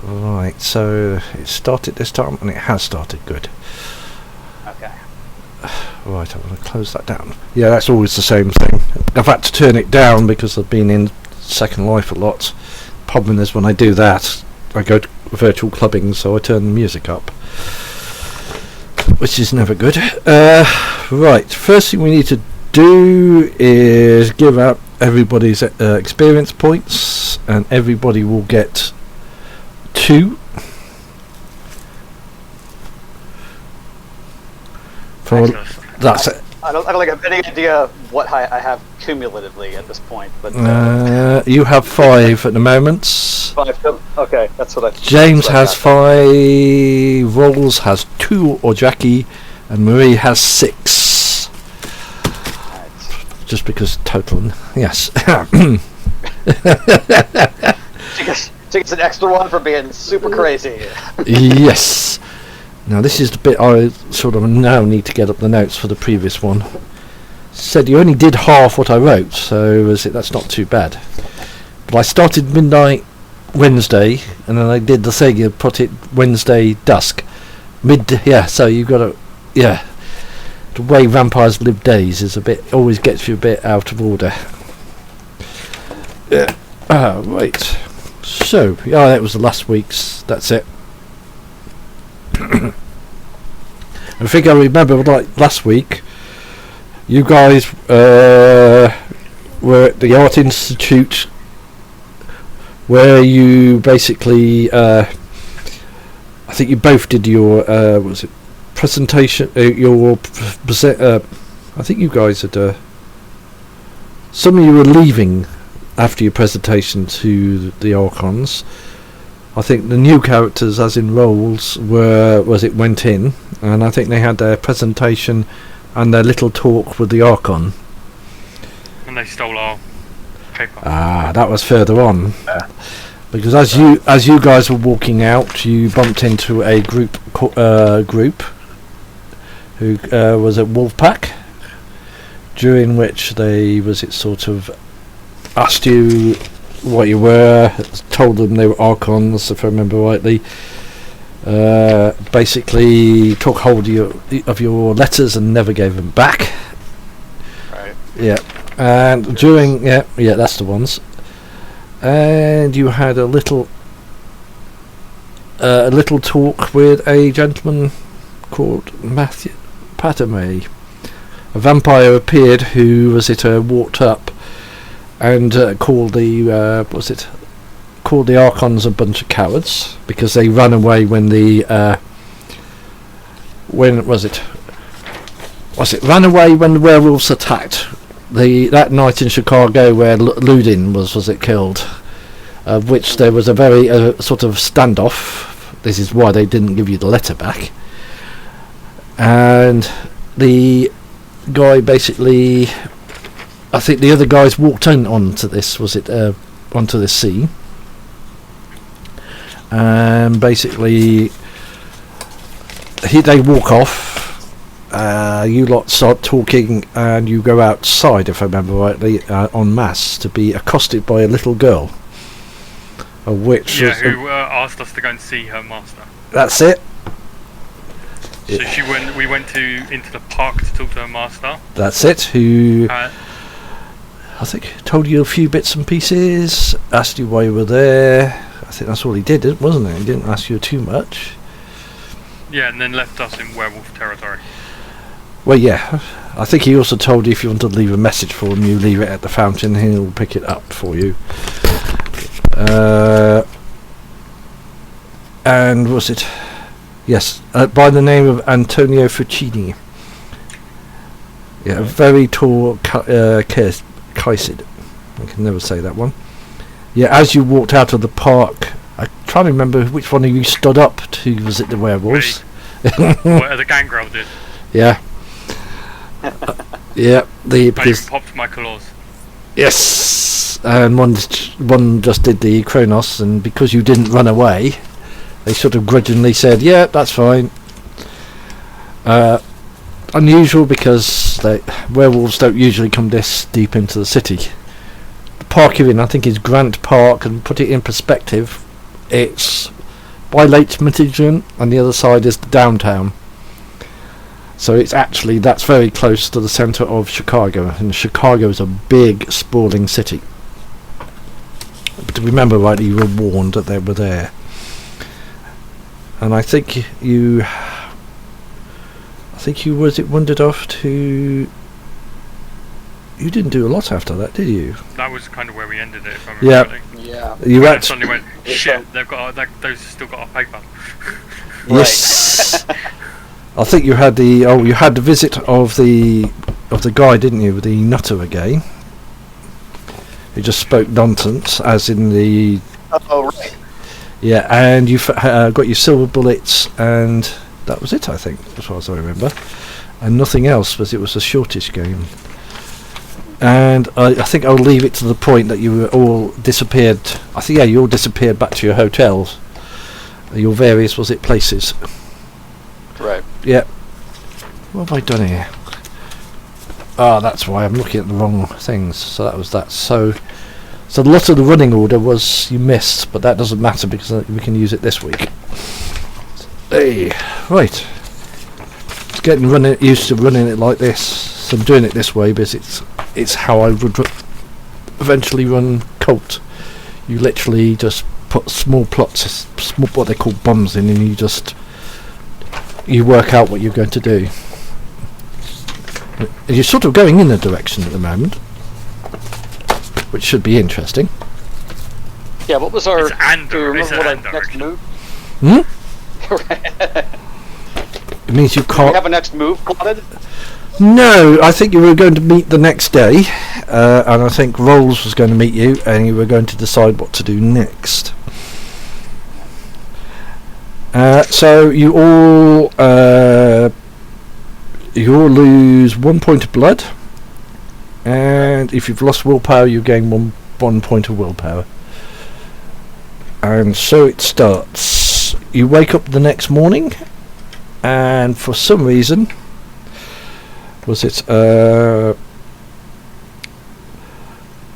Right, so it started this time, and it has started good. Okay. Right, I'm going to close that down. Yeah, that's always the same thing. I've had to turn it down because I've been in Second Life a lot. Problem is, when I do that, I go to virtual clubbing, so I turn the music up, which is never good. Right, first thing we need to do is give out everybody's experience points, and everybody will get 2 that's it. I don't have any idea what I have cumulatively at this point, but you have 5 at the moment. 5. Okay, that's what I. James has 5. Rolls has 2, or Jackie, and Marie has 6. Right. Just because total, yes. She gets an extra 1 for being super crazy. Yes. Now this is the bit I sort of now need to get up the notes for the previous one. Said you only did half what I wrote, so that's not too bad. But I started midnight Wednesday, and then I did the thing, you put it Wednesday dusk. So you've got to, the way vampires live days is always gets you a bit out of order. Yeah. Right. So, that was the last week's, that's it. I think I remember, like last week, you guys were at the Art Institute, where you basically, I think you both did your, presentation, I think you guys had, some of you were leaving after your presentation to the Archons. I think the new characters, as in roles, went in, and I think they had their presentation and their little talk with the Archon. And they stole our paper. That was further on. Because as you guys were walking out, you bumped into a group who was at Wolfpack, during which they sort of asked you what you were, told them they were Archons, if I remember rightly. Basically took hold of your letters and never gave them back. Right. Yeah. And during that's the ones. And you had a little talk with a gentleman called Matthew Patamay. A vampire appeared who walked up and called the Archons a bunch of cowards because they ran away when the ran away when the werewolves attacked that night in Chicago where Ludin was killed, of which there was a very sort of standoff. This is why they didn't give you the letter back, and the guy basically, I think the other guys walked onto this scene, and basically they walk off. You lot start talking, and you go outside, if I remember rightly, en masse to be accosted by a little girl, of which who asked us to go and see her master. That's it. So we went into the park to talk to her master. That's it. Who I think told you a few bits and pieces, asked you why you were there. I think that's all he did, wasn't it? He didn't ask you too much. Yeah, and then left us in werewolf territory. Well, yeah. I think he also told you if you want to leave a message for him, you leave it at the fountain, he'll pick it up for you. And was it? Yes, by the name of Antonio Fuccini. Yeah, a very tall Kaisid. I can never say that one. Yeah, as you walked out of the park, I try to remember which one of you stood up to visit the werewolves. The gangrel did. Yeah. Yeah. I popped my claws. Yes, and one just did the Kronos, and because you didn't run away, they sort of grudgingly said, "Yeah, that's fine." Unusual because werewolves don't usually come this deep into the city. The park you're in, I think, is Grant Park, and put it in perspective, it's by Lake Michigan, and the other side is the downtown. So it's actually, that's very close to the centre of Chicago, and Chicago is a big, sprawling city. But remember rightly, you were warned that they were there. And I think you wandered off to... You didn't do a lot after that, did you? That was kind of where we ended it, if I remember correctly. Yeah. You And had suddenly went, shit, they've got those have still got our paper. Yes. I think you had the visit of the guy, didn't you, with the nutter again? He just spoke nonsense, as in the... Oh, right. Yeah, and you got your silver bullets, and that was it, I think, as far as I remember. And nothing else, because it was a shortish game. And I think I'll leave it to the point that you were all disappeared. I think, yeah, you all disappeared back to your hotels. Your various, was it, places? Right. Yeah. What have I done here? Ah, that's why I'm looking at the wrong things. So that was that. So a lot of the running order was you missed, but that doesn't matter because we can use it this week. Hey, right. It's getting used to running it like this. So I'm doing it this way because it's how I would eventually run Cult. You literally just put small plots, what they call bombs in, and you work out what you're going to do. You're sort of going in a direction at the moment, which should be interesting. Yeah, what was our... It's and- do you it's remember what and our next direction. move? It means you Do we can't... have a next move plotted? No, I think you were going to meet the next day, and I think Rolls was going to meet you, and you were going to decide what to do next. So you all lose 1 point of blood, and if you've lost willpower, you gain one point of willpower. And so it starts. You wake up the next morning, and for some reason,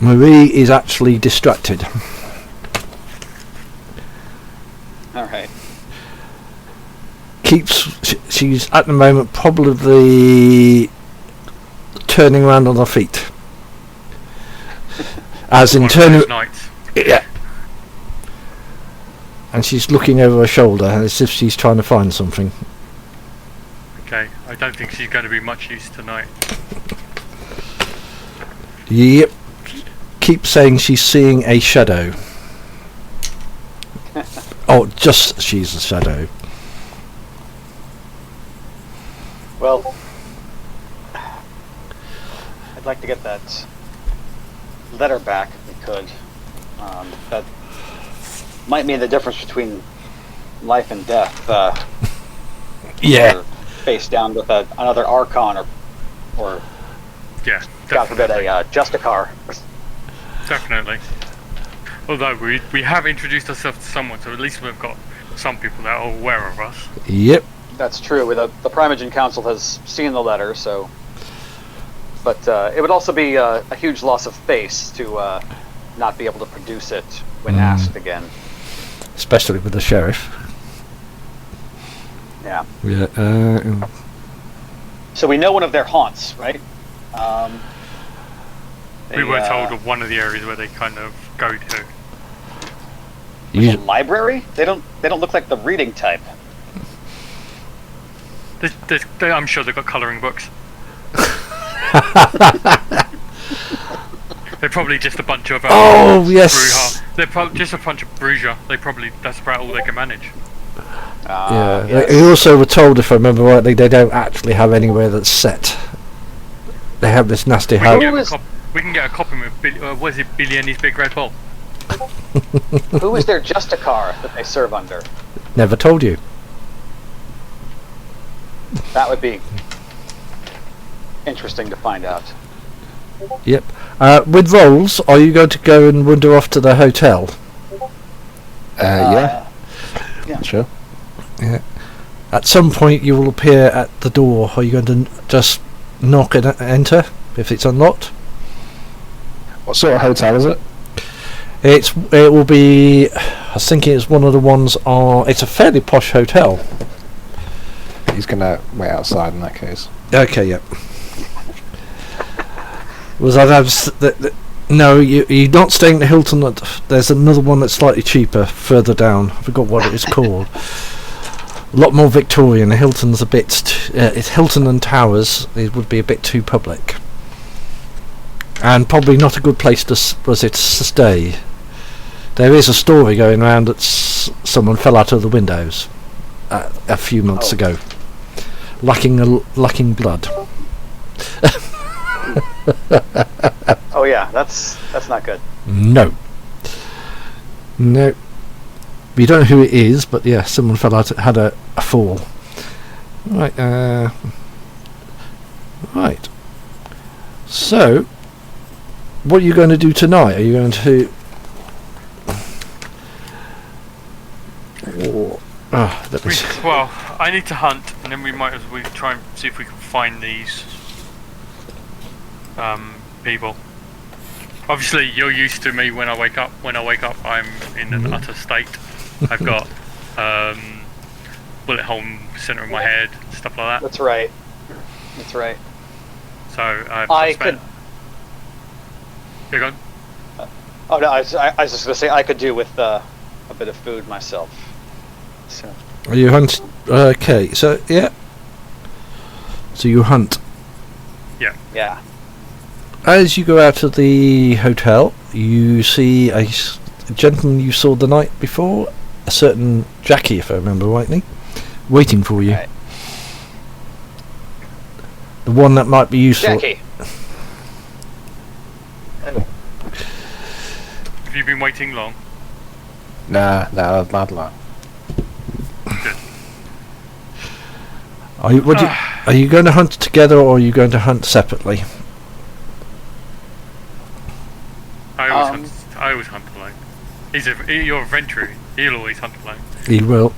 Marie is actually distracted. All right. She's at the moment probably turning around on her feet, as in One of turning. those nights. Yeah. And she's looking over her shoulder as if she's trying to find something. Okay, I don't think she's going to be much use tonight. Yep. Keep saying she's seeing a shadow. Oh, just she's a shadow. Well, I'd like to get that letter back if we could. That might mean the difference between life and death. Yeah. Or face down with another Archon or Yeah, God forbid, definitely. a Justicar. Definitely. Although we have introduced ourselves to someone, so at least we've got some people that are aware of us. Yep. That's true. The Primogen Council has seen the letter, so... But it would also be a huge loss of face to not be able to produce it when asked again. Especially with the sheriff. Yeah. Yeah. So we know one of their haunts, right? We were told of one of the areas where they kind of go to. The library? They don't look like the reading type. I'm sure they've got colouring books. They're probably just a bunch of Oh, yes. Bruja. They're just a bunch of Bruja. That's about all they can manage. Yeah. Yes. They also were told, if I remember rightly, they don't actually have anywhere that's set. They have this nasty We house. can get a copy with was it Billy and his Big Red Ball? Who is their Justicar that they serve under? Never told you. That would be interesting to find out. Yep. With Rolls, are you going to go and wander off to the hotel? Yeah. Yeah. Sure. Yeah. At some point, you will appear at the door. Are you going to just knock and enter if it's unlocked? What sort of hotel is it? It will be. I was thinking it's one of the ones on. It's a fairly posh hotel. He's gonna wait outside in that case. Okay, yeah. Was no, you're not staying at the Hilton. There's another one that's slightly cheaper further down. I forgot what it is called. A lot more Victorian. The Hilton's a bit. It's Hilton and Towers. It would be a bit too public, and probably not a good place to stay. There is a story going around that someone fell out of the windows a few months ago, lacking blood. Oh yeah, that's not good. No. We don't know who it is, but yeah, someone fell out, had a fall. Right. Right. So, what are you going to do tonight? Are you going to? Well, I need to hunt, and then we might as well try and see if we can find these people. Obviously, you're used to me when I wake up. When I wake up, I'm in an utter state. I've got bullet hole center of my head, stuff like that. That's right. That's right. So I could. You're gone. Oh no, I was just gonna say I could do with a bit of food myself. So. Are you hunt? Okay, so yeah. So you hunt. Yeah. Yeah. As you go out of the hotel, you see a gentleman you saw the night before, a certain Jackie, if I remember rightly, waiting for you. Right. The one that might be useful. Jackie. Have you been waiting long? Nah, mad long. Good. Are you going to hunt together, or are you going to hunt separately? I always hunt alone. You're a adventurer. He'll always hunt alone. He will.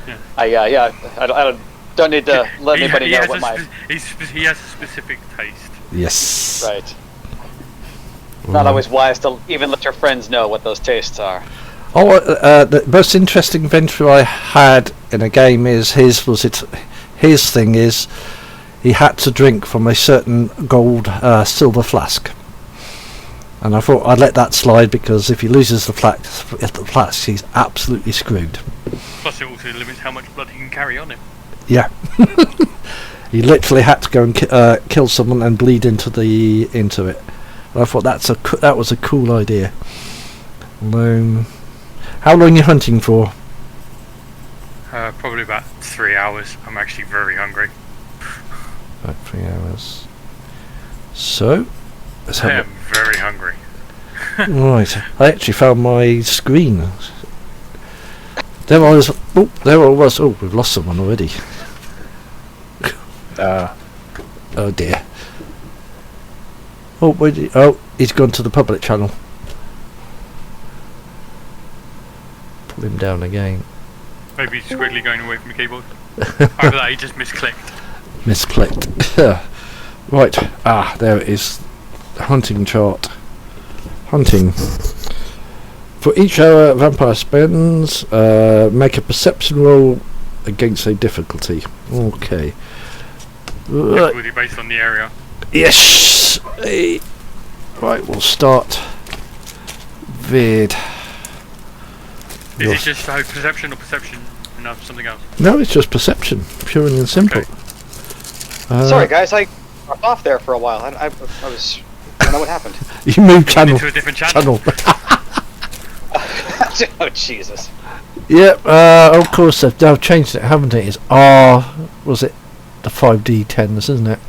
Yeah. I don't need to let anybody know what my. He has a specific taste. Yes. Right. Not always wise to even let your friends know what those tastes are. Oh, the most interesting adventure I had in a game is his thing is he had to drink from a certain gold silver flask. And I thought I'd let that slide because if he loses the flask, he's absolutely screwed. Plus, it also limits how much blood he can carry on him. Yeah, he literally had to go and kill someone and bleed into it. And I thought that was a cool idea. How long are you hunting for? Probably about 3 hours. I'm actually very hungry. About 3 hours. So. I am very hungry. Right, I actually found my screen. There I was. Oh, we've lost someone already. Oh dear. Oh, he's gone to the public channel. Pull him down again. Maybe he's quickly going away from the keyboard. Either that, he just misclicked. Misclicked. Right. There it is. Hunting chart. Hunting. For each hour vampire spends, make a perception roll against a difficulty. Okay. Difficulty based on the area. Yes. Right, we'll start. Vid. Is it just perception or perception and something else? No, it's just perception, pure and simple. Okay. Sorry, guys, I dropped off there for a while. I don't know what happened. You moved channel. Into a different channel. Oh Jesus. Yep. Of course they've changed it, haven't it? It's R. Was it the 5D10s, isn't it?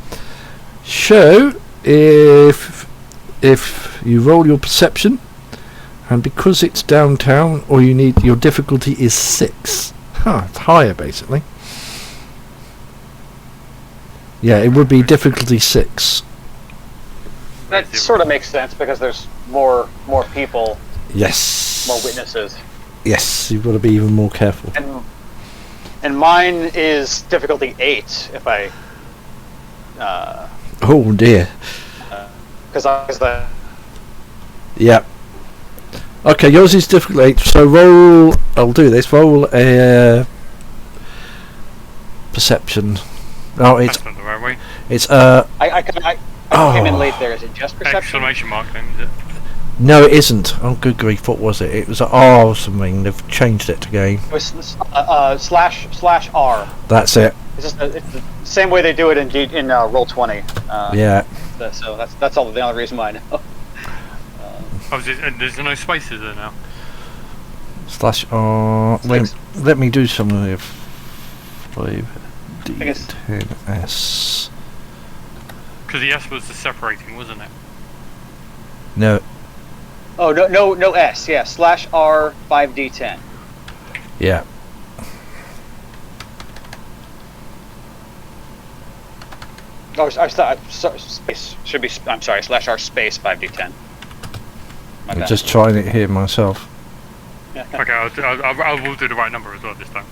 So if you roll your perception, and because it's downtown, or your difficulty is 6. It's higher basically. Yeah, it would be difficulty 6. That sort of makes sense because there's more people, Yes. more witnesses. Yes, you've got to be even more careful. And mine is difficulty 8 if I. Oh dear. Because I was the. Yep. Okay, yours is difficult. So roll. I'll do this. Roll a perception. No, it's That's not the right way. it's I came in late there. Is it just perception? Exclamation mark then, is it? no, it isn't. Oh, good grief! What was it? It was R or something. They've changed it again. It was slash R. That's it. It's the same way they do it in Roll20. Yeah. So that's all the only reason why I know. Oh, there's no spaces there now. Slash R. Wait, let me do some of 5D10S. Because the S was the separating, wasn't it? No. Oh no S. Yeah, slash R 5D10. Yeah. Oh, space should be. I'm sorry. Slash R space 5D10. My I'm bad. just trying it here myself. Okay, I will do the right number as well this time.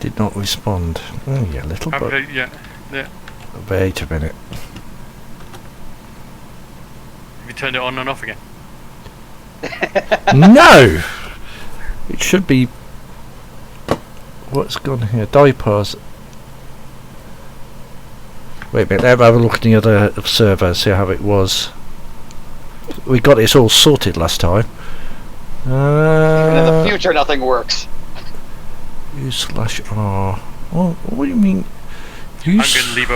Did not respond. Oh, yeah, little bit. Okay, yeah. Wait a minute. Have you turned it on and off again? No! It should be... What's gone here? Die pass. Wait a minute, let me have a look at the other server, see how it was. We got this all sorted last time. Even in the future, nothing works. U/R. What do you mean? I'm going to leave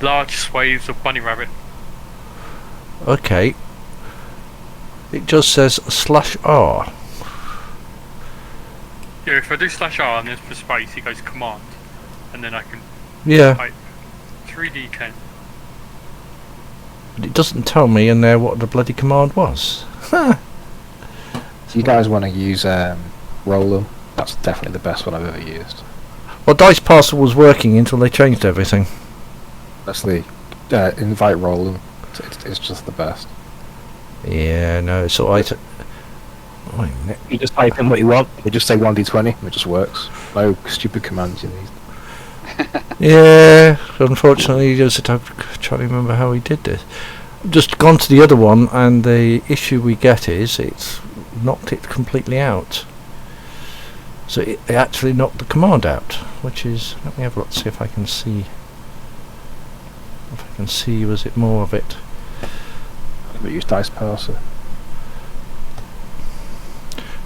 large swathes of bunny rabbit. Okay. It just says /R. Yeah, if I do /R and there's for space, it goes command. And then I can Yeah. type 3D10. But it doesn't tell me in there what the bloody command was. Huh. Do you guys want to use Roll? That's definitely the best one I've ever used. Well, Dice Parcel was working until they changed everything. That's the invite Roll. It's just the best. Yeah, no, it's alright. Wait a minute. You just type in what you want. You just say 1d20. It just works. No stupid commands you need. Yeah, unfortunately, just I'm trying to remember how we did this. Just gone to the other one, and the issue we get is it's knocked it completely out. So it actually knocked the command out, which is. Let me have a look, see if I can see. If I can see, was it more of it? But use Dice Parser.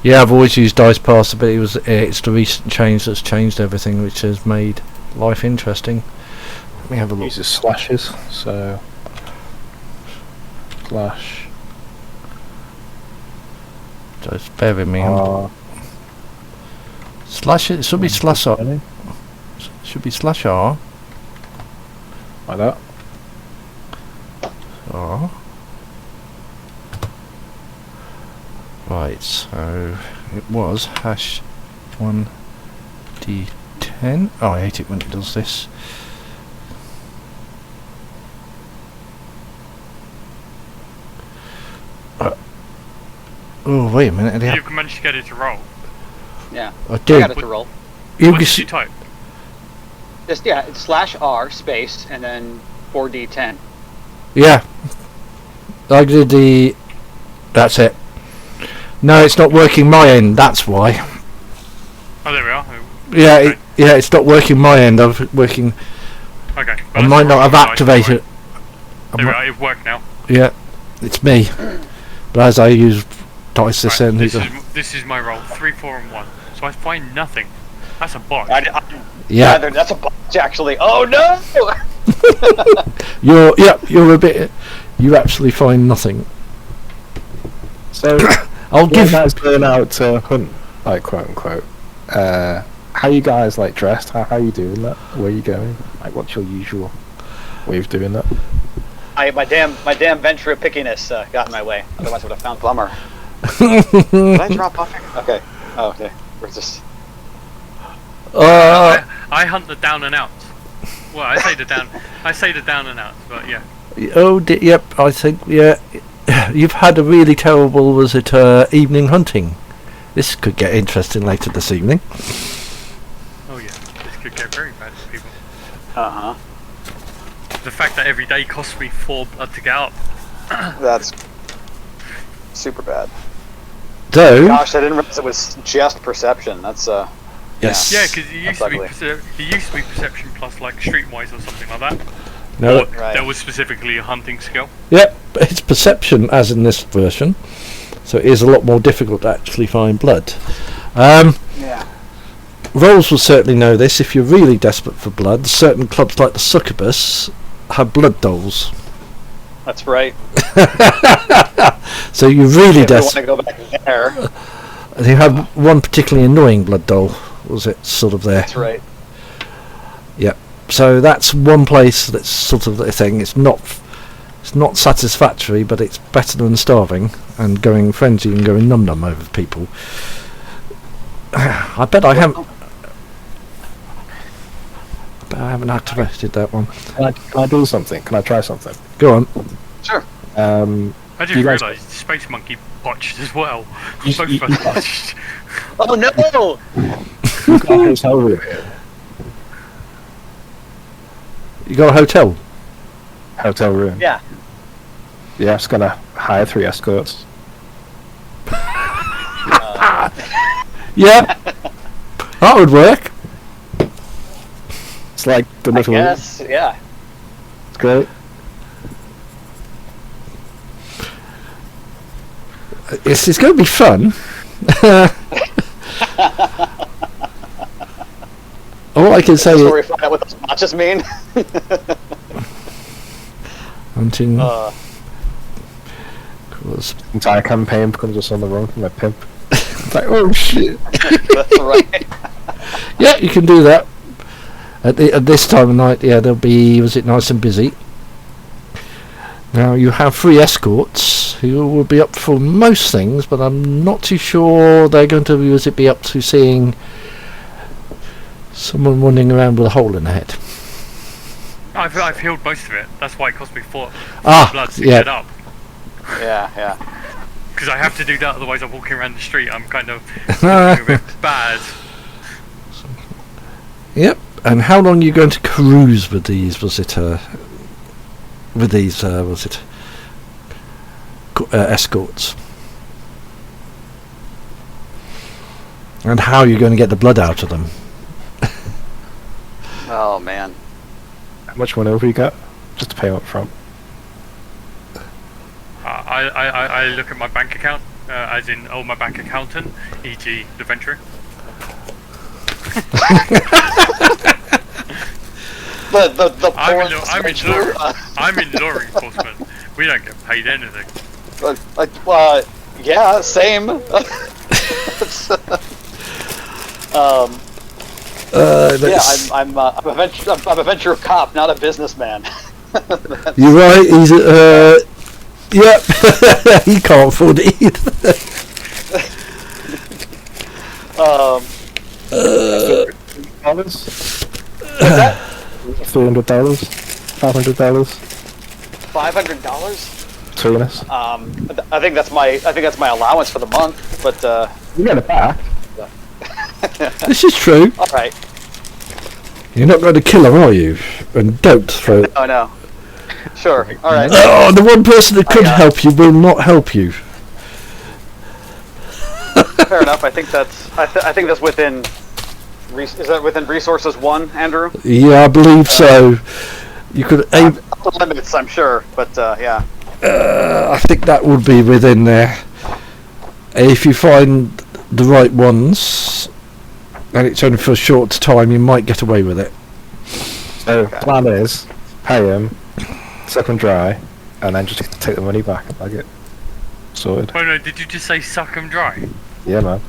Yeah, I've always used Dice Parser, but it's the recent change that's changed everything, which has made life interesting. Let me have a look. Uses slashes, so slash. Just bear with me. R. Slash it should be slash R. Should be /R. Like that. R. Right, so it was #1d10. Oh, I hate it when it does this. Oh, wait a minute. You've managed to get it to roll. Yeah. I I did. got it to roll. What did you type? Just it's /R space and then 4D10. Yeah. I did the... That's it. No, it's not working my end, that's why. Oh, there we are. Yeah, Okay. it's not working my end. I'm working... Okay. I might not have activated... There we are, it worked now. Yeah, it's me. But as I use dice this Right, end... this is my roll. 3, 4, and 1. So I find nothing. That's a bot. Yeah. That's a botch, actually. Oh no! You're a bit... You actually find nothing. So I'll give... you guys going out to hunt, like quote unquote. How you guys like dressed? How you doing that? Where you going? Like, what's your usual way of doing that? My damn venture of pickiness got in my way. Otherwise, I would have found Plumber. Did I drop off? Okay. Oh, okay. We're just. I hunt the down and out. Well, I say the down and out, but yeah. Oh, yep, I think, yeah. You've had a really terrible, was it, evening hunting? This could get interesting later this evening. Oh yeah, this could get very bad for people. Uh huh. The fact that every day costs me 4 blood to get up. That's super bad. Though, Gosh, I didn't realize it was just perception. That's yes. Yeah, because it used to be That's ugly. perception plus like streetwise or something like that. No, Or Right. there was specifically a hunting skill. yep, but it's perception as in this version, so it is a lot more difficult to actually find blood. Yeah. Rolls will certainly know this. If you're really desperate for blood, certain clubs like the Succubus have blood dolls. That's right. So you're really If we want to desperate. go back there, You have one particularly annoying blood doll. Was it sort of there? that's right. Yep. So that's one place that's sort of the thing. It's not satisfactory, but it's better than starving and going frenzy and going num num over people. I bet I haven't activated that one. Can I do something? Can I try something? Go on. Sure. I just You guys- realised Space Monkey botched as well. You- Both you- of us botched. Oh no! You've got a hotel room here. You got a hotel? Hotel room. Yeah. Yeah, it's gonna hire 3 escorts. Yeah. That would work. It's like the I little. guess. Yeah. It's great. It's going to be fun. All I can say That's where we is find out what those botches mean. hunting. Uh, Was Entire campaign becomes just on the run from a pimp. It's like, oh shit. that's right. yeah, you can do that. At this time of night, yeah, there'll be. Was it nice and busy? Now you have 3 escorts who will be up for most things, but I'm not too sure they're going to be up to seeing someone running around with a hole in the head. I've healed most of it. That's why it cost me 4 Ah, blood to yeah. get up. Yeah. Because I have to do that, otherwise I'm walking around the street. I'm kind of looking a bit bad. Yep. And how long are you going to cruise with these? Was it escorts? And how are you going to get the blood out of them? Oh man. How much money have you got? Just to pay up front. I look at my bank account, as in, my bank accountant, e.g. the venture. The I'm poor I'm in law enforcement. We don't get paid anything. yeah, same. Yeah, I'm a venture cop, not a businessman. You're right. He's yep. He can't afford it either. $300? $500? $500. Between us. I think that's my allowance for the month. But You get it back. This is true. all right. You're not going to kill her, are you? And don't throw. Oh no. Sure. All right. Oh, the one person that could I, help you will not help you. Fair enough. I think that's within. Is that within resources 1, Andrew? Yeah, I believe so. You could aim. Up to limits, I'm sure. But yeah. I think that would be within there. If you find the right ones, and it's only for a short time, you might get away with it. So, plan is, pay him, suck him dry, and then just take the money back and bag it. Sorted. Oh no, did you just say suck 'em dry? Yeah, man.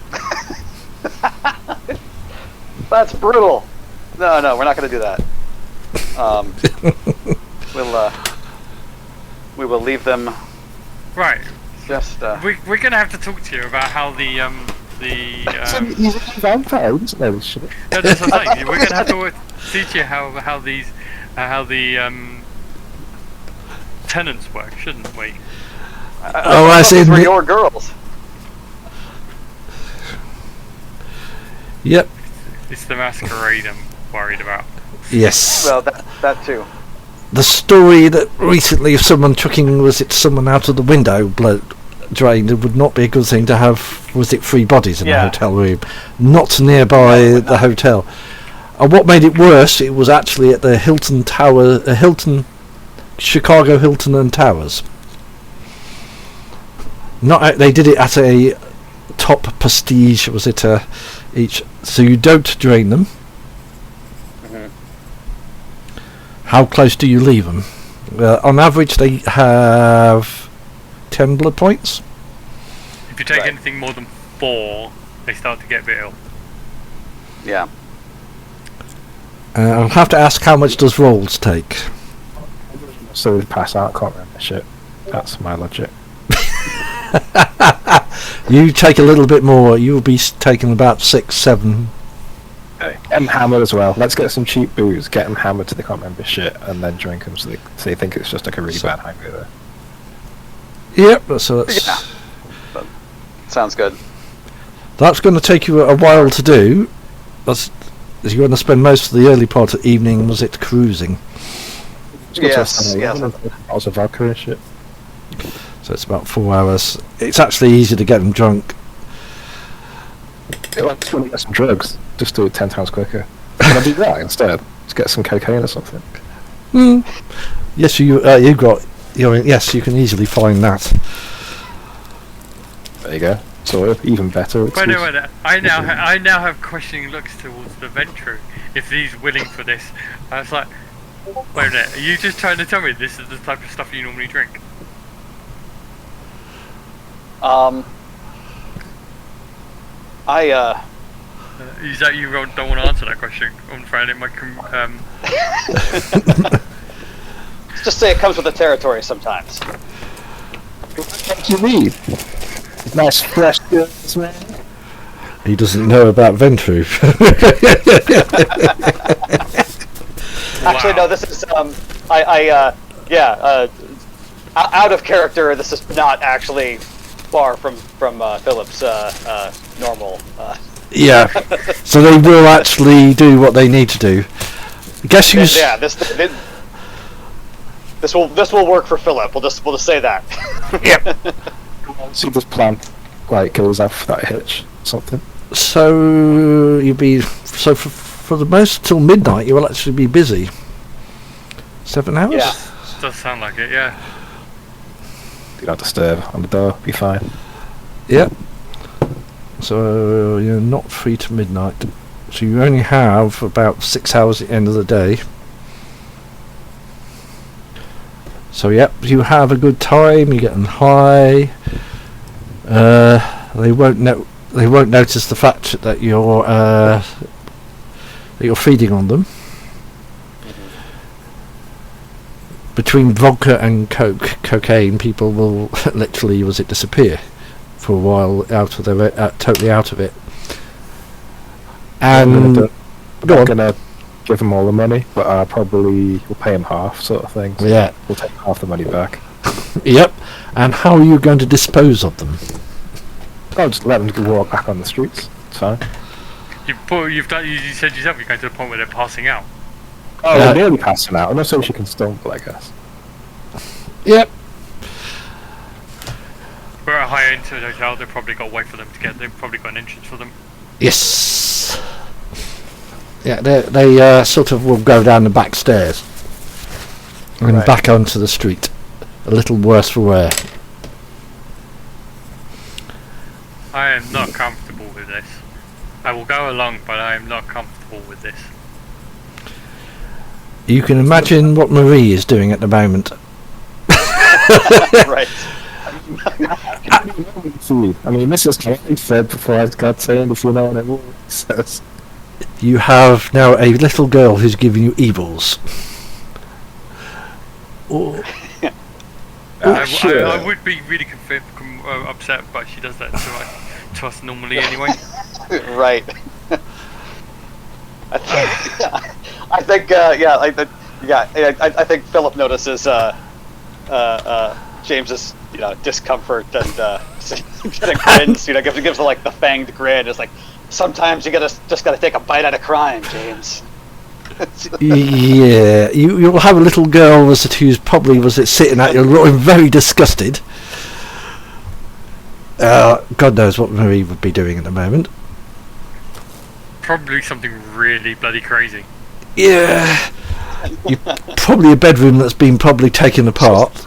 That's brutal. No, we're not going to do that. We will leave them Right. just. We're gonna have to talk to you about how He's a vampire, he doesn't know this shit. no, that's what I'm saying. We're gonna have to teach you how the tenants work, shouldn't we? Oh, I see. These were your girls. Yep. It's the masquerade I'm worried about. Yes. Well, that too. The story that recently of someone chucking someone out of the window drained, it would not be a good thing to have, was it 3 bodies in a Yeah. hotel room, not nearby No, the hotel. And what made it worse, it was actually at the Hilton Tower, Chicago Hilton and Towers. They did it at a top prestige, was it each, so you don't drain them. Mhm. How close do you leave them? On average they have 10 blood points. If you take Right. anything more than 4, they start to get a bit ill. Yeah. I'll have to ask, how much does rolls take? So they pass out, can't remember shit. That's my logic. You take a little bit more, you'll be taking about 6, 7. Okay. And hammered as well. Let's get some cheap booze, get them hammered so they can't remember shit, and then drink them so they think it's just like a really bad hangover. Yep, so that's... Yeah. Sounds good. That's going to take you a while to do. You're going to spend most of the early part of the evening, was it, cruising? Yes. Yes. I was a vodka and shit. So it's about 4 hours. It's actually easy to get them drunk. I just want to get some drugs. Just do it 10 times quicker. Can I do that instead? Just get some cocaine or something. Yes, yes, you can easily find that. There you go. So even better. Wait, I now have questioning looks towards the Ventru. If he's willing for this, I was like, wait a minute, are you just trying to tell me this is the type of stuff you normally drink? Is that you don't want to answer that question? I'm trying it. Let's just say it comes with the territory sometimes. What do you mean? Nice fresh goods, man. He doesn't know about Ventru. Actually, no. This is out of character. This is not actually far from Philip's normal. Yeah, so they will actually do what they need to do. Guess who's... Yeah, this will work for Philip. We'll just say that. Yep. See this plan, like goes off that hitch, something. So you'll be for the most till midnight. You will actually be busy. 7 hours. Yeah. Does sound like it, yeah. Do not disturb on the door. Be fine. Yep. So you're not free to midnight. So you only have about 6 hours at the end of the day. So yep, you have a good time. You get them high. They won't notice the fact that you're feeding on them. Between vodka and cocaine, people will literally disappear for a while, totally out of it. And I'm gonna give them all the money, but I probably will pay them half, sort of thing. So yeah, we'll take half the money back. Yep. And how are you going to dispose of them? I'll just let them walk back on the streets. It's fine. You said yourself you're going to the point where they're passing out. Oh, they're nearly passing out. I'm not so she can stumble, I guess. Yep. We're at a high end hotel. They've probably got a way for them to get. They've probably got an entrance for them. Yes. Yeah, they sort of will go down the back stairs and back onto the street. A little worse for wear. I am not comfortable with this. I will go along, but I am not comfortable with this. You can imagine what Marie is doing at the moment. Right. I mean, this is Kate said before I got saying, if you know what it says. You have now a little girl who's giving you evils. Oh. I would be really upset, but she does that to us normally anyway. Right. I think Philip notices James's discomfort and kind of grins. Gives like the fanged grin. It's like sometimes you just gotta take a bite out of crime, James. Yeah, you'll have a little girl who's probably sitting at you looking very disgusted. God knows what Marie would be doing at the moment. Probably something really bloody crazy. Yeah. Probably a bedroom that's been probably taken apart.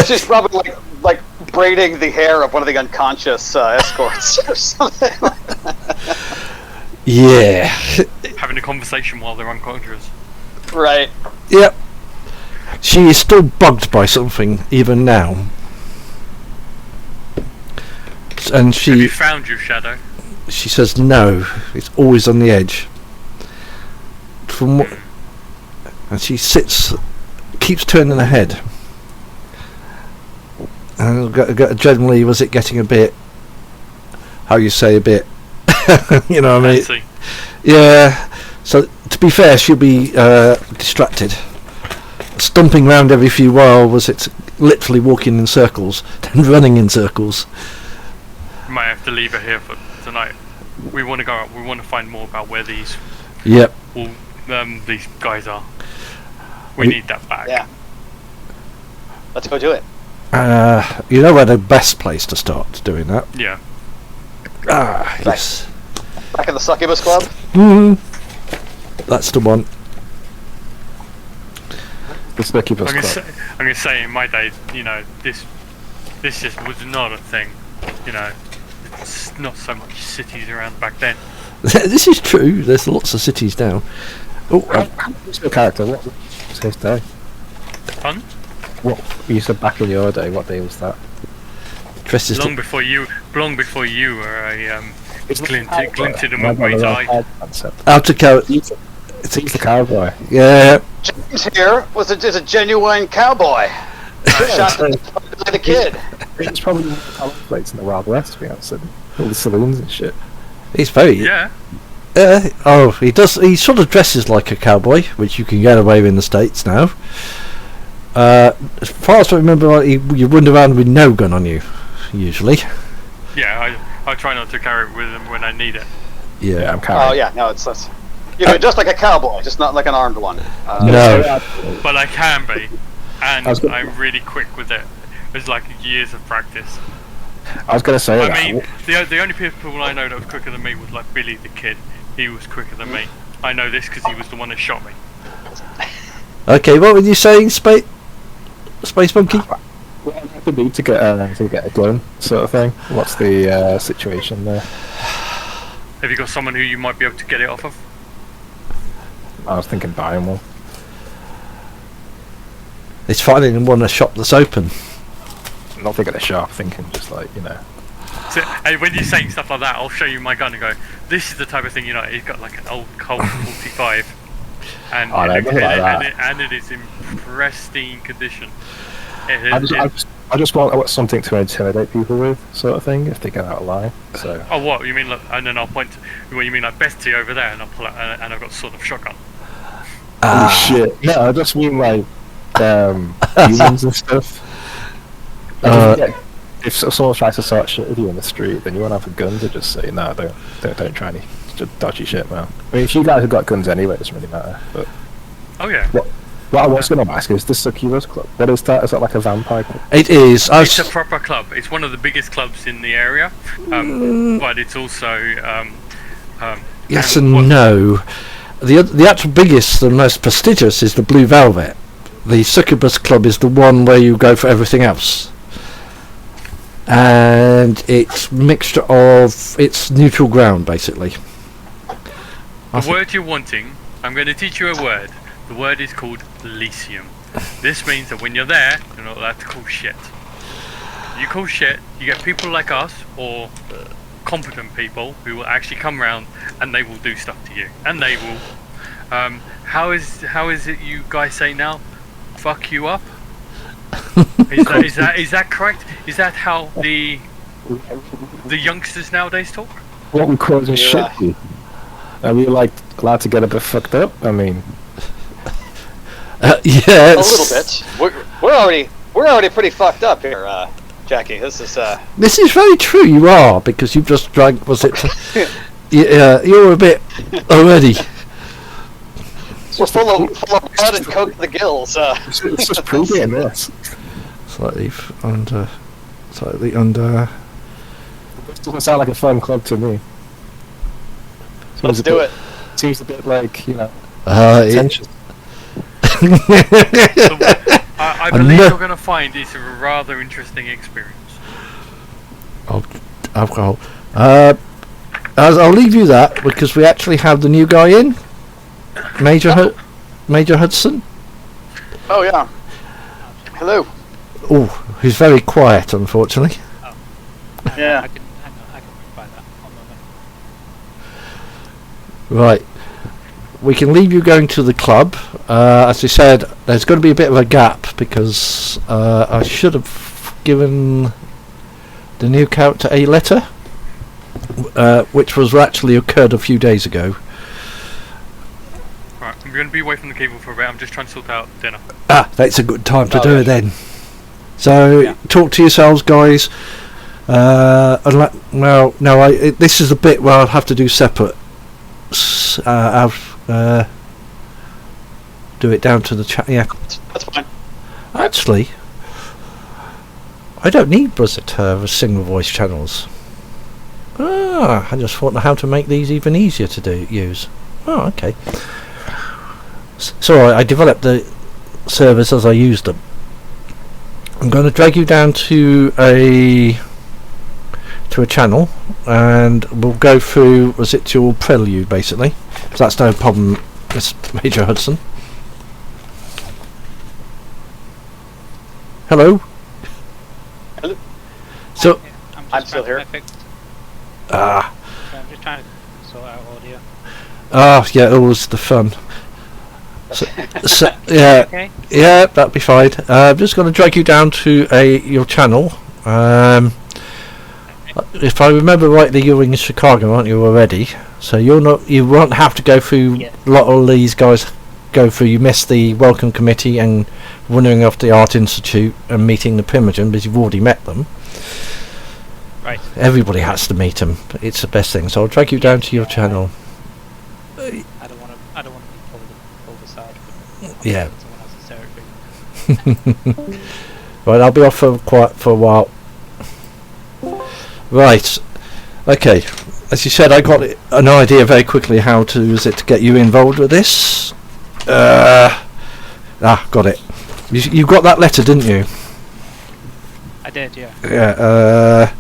She's probably like braiding the hair of one of the unconscious escorts or something. Yeah. Having a conversation while they're unconscious. Right. Yep. She is still bugged by something even now. And Have she you found your shadow? she says no. It's always on the edge. From what, and she sits, keeps turning her head. And generally, was it getting a bit? How you say a bit? You know what I mean? Fancy. Yeah. So to be fair, she'll be distracted, stumping round every few while. Was it literally walking in circles, then running in circles? Might have to leave her here for tonight. We want to go out. We want to find more about where these Yep. these guys are. We need that back. Yeah. Let's go do it. You know where the best place to start doing that? Yeah. Yes. Back in the Succubus Club. That's the one. The Succubus I'm Club. gonna say in my day, you know, this just was not a thing. You know, it's not so much cities around back then. This is true. There's lots of cities now. Oh, What's your character? What was his day? Fun? What you said back in your day? What day was that? dresses. Long before you were a glinted in My one great brother eye. concept. Out of character. It's the cowboy. Yeah. James here is a genuine cowboy. Shot by the kid. It's probably one of the color plates in the Wild West, to be honest. And all the saloons and shit. He's very. Yeah. He does. He sort of dresses like a cowboy, which you can get away with in the States now. As far as I remember, you run around with no gun on you, usually. Yeah, I try not to carry it with him when I need it. Yeah. I'm carrying. Oh yeah, no, it's you know, just like a cowboy, just not like an armed one. No. But I can be, and I was gonna- I'm really quick with it. It's like years of practice. I was going to say that. I mean, the only people I know that was quicker than me was like Billy the Kid. He was quicker than me. I know this because he was the one that shot me. Okay, what were you saying, Space Monkey? What do you need to get a gun, sort of thing? What's the situation there? Have you got someone who you might be able to get it off of? I was thinking buying one. It's finding one a shop that's open. I'm not thinking a shop, thinking just like, you know. So, hey, when you're saying stuff like that, I'll show you my gun and go, this is the type of thing, you know, it's got like an old Colt 45. And, Oh, no, it, nothing like that. and it is in pristine condition. I just want something to intimidate people with, sort of thing, if they get out of line. So. Oh, what? You mean, like, and then I'll point to, what you mean, like Bestie over there, and I'll pull out, and I've got sort of shotgun. Oh shit! No, I just mean like humans and stuff. If someone tries to start shit with you in the street, then you won't have a gun to just say, "No, don't try any dodgy shit, man." I mean, if you guys have got guns anyway, it doesn't really matter. But Oh yeah. what I was going to ask is the Succubus Club. What is that? Is that like a vampire club? It is. It's a proper club. It's one of the biggest clubs in the area, but it's also Yes and no. The actual biggest and most prestigious is the Blue Velvet. The Succubus Club is the one where you go for everything else. And it's mixture of... It's neutral ground, basically. The word you're wanting, I'm going to teach you a word. The word is called Elysium. This means that when you're there, you're not allowed to call shit. You call shit, you get people like us, or competent people, who will actually come round and they will do stuff to you. And they will... how is it you guys say now? Fuck you up? Is that correct? Is that how the youngsters nowadays talk? What we causing shit? To? Are we like allowed to get a bit fucked up? I mean, yes. A little bit. We're already pretty fucked up here, Jackie. This is very true. You are, because you've just drank. Was it? You're a bit already. we're full of blood and coke to the gills. it's just proving this. Slightly under. Doesn't sound like a fun club to me. Let's do it. Seems a bit like, it, tension. I believe you're going to find it's a rather interesting experience. alcohol. I'll leave you that because we actually have the new guy in, Major Hudson. Oh yeah. Hello. Oh, he's very quiet, unfortunately. Yeah. I can buy that. One moment. Right. We can leave you going to the club. As we said, there's going to be a bit of a gap because I should have given the new character a letter, which was actually occurred a few days ago. Right, I'm going to be away from the cable for a bit. I'm just trying to sort out dinner. That's a good time to do it then. So talk to yourselves, guys. This is a bit where I'll have to do separate. Do it down to the chat. Yeah, That's fine. actually, I don't need Buzzet to have single voice channels. I just thought how to make these even easier to use. Oh, okay. So I developed the servers as I used them. I'm going to drag you down to a channel, and we'll go through. Was it your prelude, basically? So that's no problem, Miss Major Hudson. Hello. Hello. So I'm still here. I'm just trying to sort out audio. yeah, it was the fun. So yeah, Okay. yeah, that'd be fine. I'm just going to drag you down to your channel. If I remember rightly, you're in Chicago, aren't you already? So you won't have to go through a lot of these guys go through. You missed the welcome committee and wandering off the Art Institute and meeting the Primogen because you've already met them. Right. Everybody has to meet them. It's the best thing. So I'll drag you down to your channel. I don't want to be pulled aside. Yeah. Someone else's territory. Right, I'll be off for a while. Right. Okay. As you said, I got an idea very quickly how to get you involved with this. Got it. You got that letter, didn't you? I did, yeah. Yeah.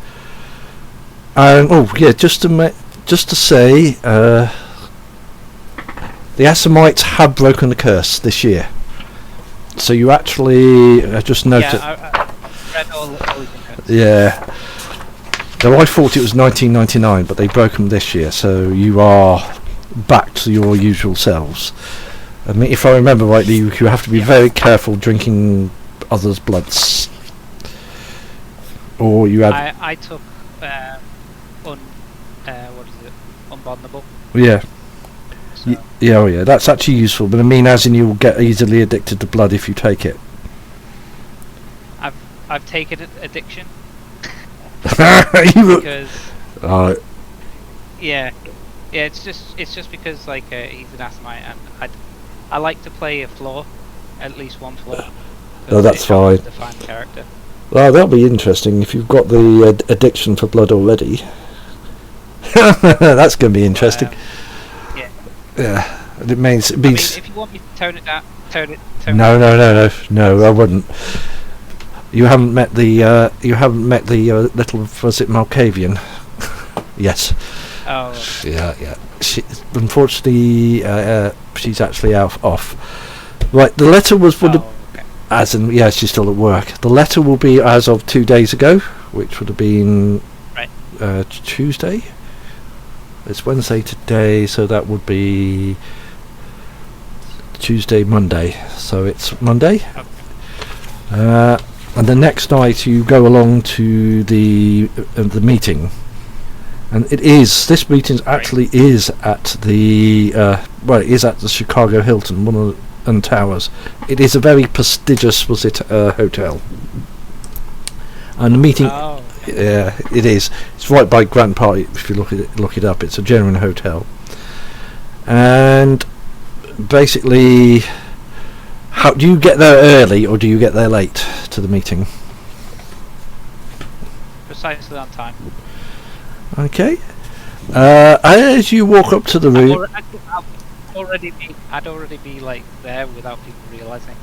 Just to say, the Assamites have broken the curse this year. So you actually just noted. Yeah, I read all the curses. Yeah. Now I thought it was 1999, but they broke them this year. So you are back to your usual selves. I mean, if I remember rightly, you have to be very careful drinking others' bloods. Or you have. I took unbondable. Yeah. So Yeah, that's actually useful. But I mean, as in you'll get easily addicted to blood if you take it. I've taken addiction You- because yeah, it's just because like he's an Assamite and I like to play a floor, at least one floor. Oh, that's it helps fine. Define character. Well, that'll be interesting if you've got the addiction for blood already. That's going to be interesting. Yeah. Yeah, it means. I mean, if you want me to tone it down, tone it. No, I wouldn't. You haven't met the little, was it Malkavian? Yes. Oh. Yeah. Unfortunately, she's actually off. Right, the letter would have, Okay. as in, yeah, she's still at work. The letter will be as of 2 days ago, which would have been Right. Tuesday. It's Wednesday today, so that would be Tuesday, Monday. So it's Monday. Okay. And the next night you go along to the meeting, and this meeting actually is at the it is at the Chicago Hilton, one of the towers. It is a very prestigious hotel, and the meeting. Oh. Yeah, it is. It's right by Grant Park. If you look it up, it's a genuine hotel. And basically, how do you get there early or do you get there late to the meeting? Precisely on time. Okay. As you walk up to the room... I'd already be like there without people realising.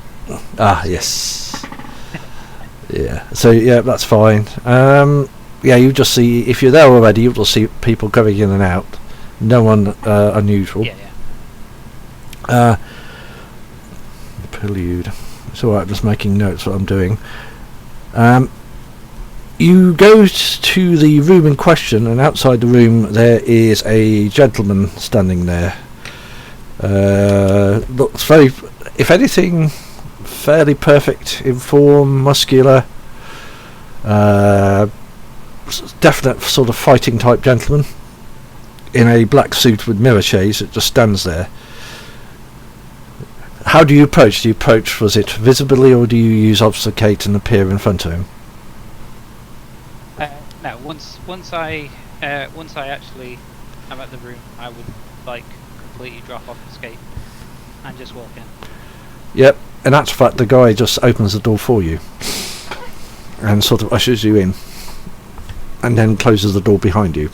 Ah, yes. Yeah, so yeah, that's fine. Yeah, you just see, if you're there already, you'll just see people going in and out. No one unusual. Yeah. Prelude. It's alright, I'm just making notes what I'm doing. You go to the room in question, and outside the room there is a gentleman standing there. Looks very, if anything, fairly perfect in form, muscular, definite sort of fighting type gentleman in a black suit with mirror shades that just stands there. How do you approach? Do you approach, was it visibly, or do you use obfuscate and appear in front of him? No, once I actually am at the room, I would like completely drop off the skate and just walk in. Yep, in actual fact the guy just opens the door for you and sort of ushers you in and then closes the door behind you.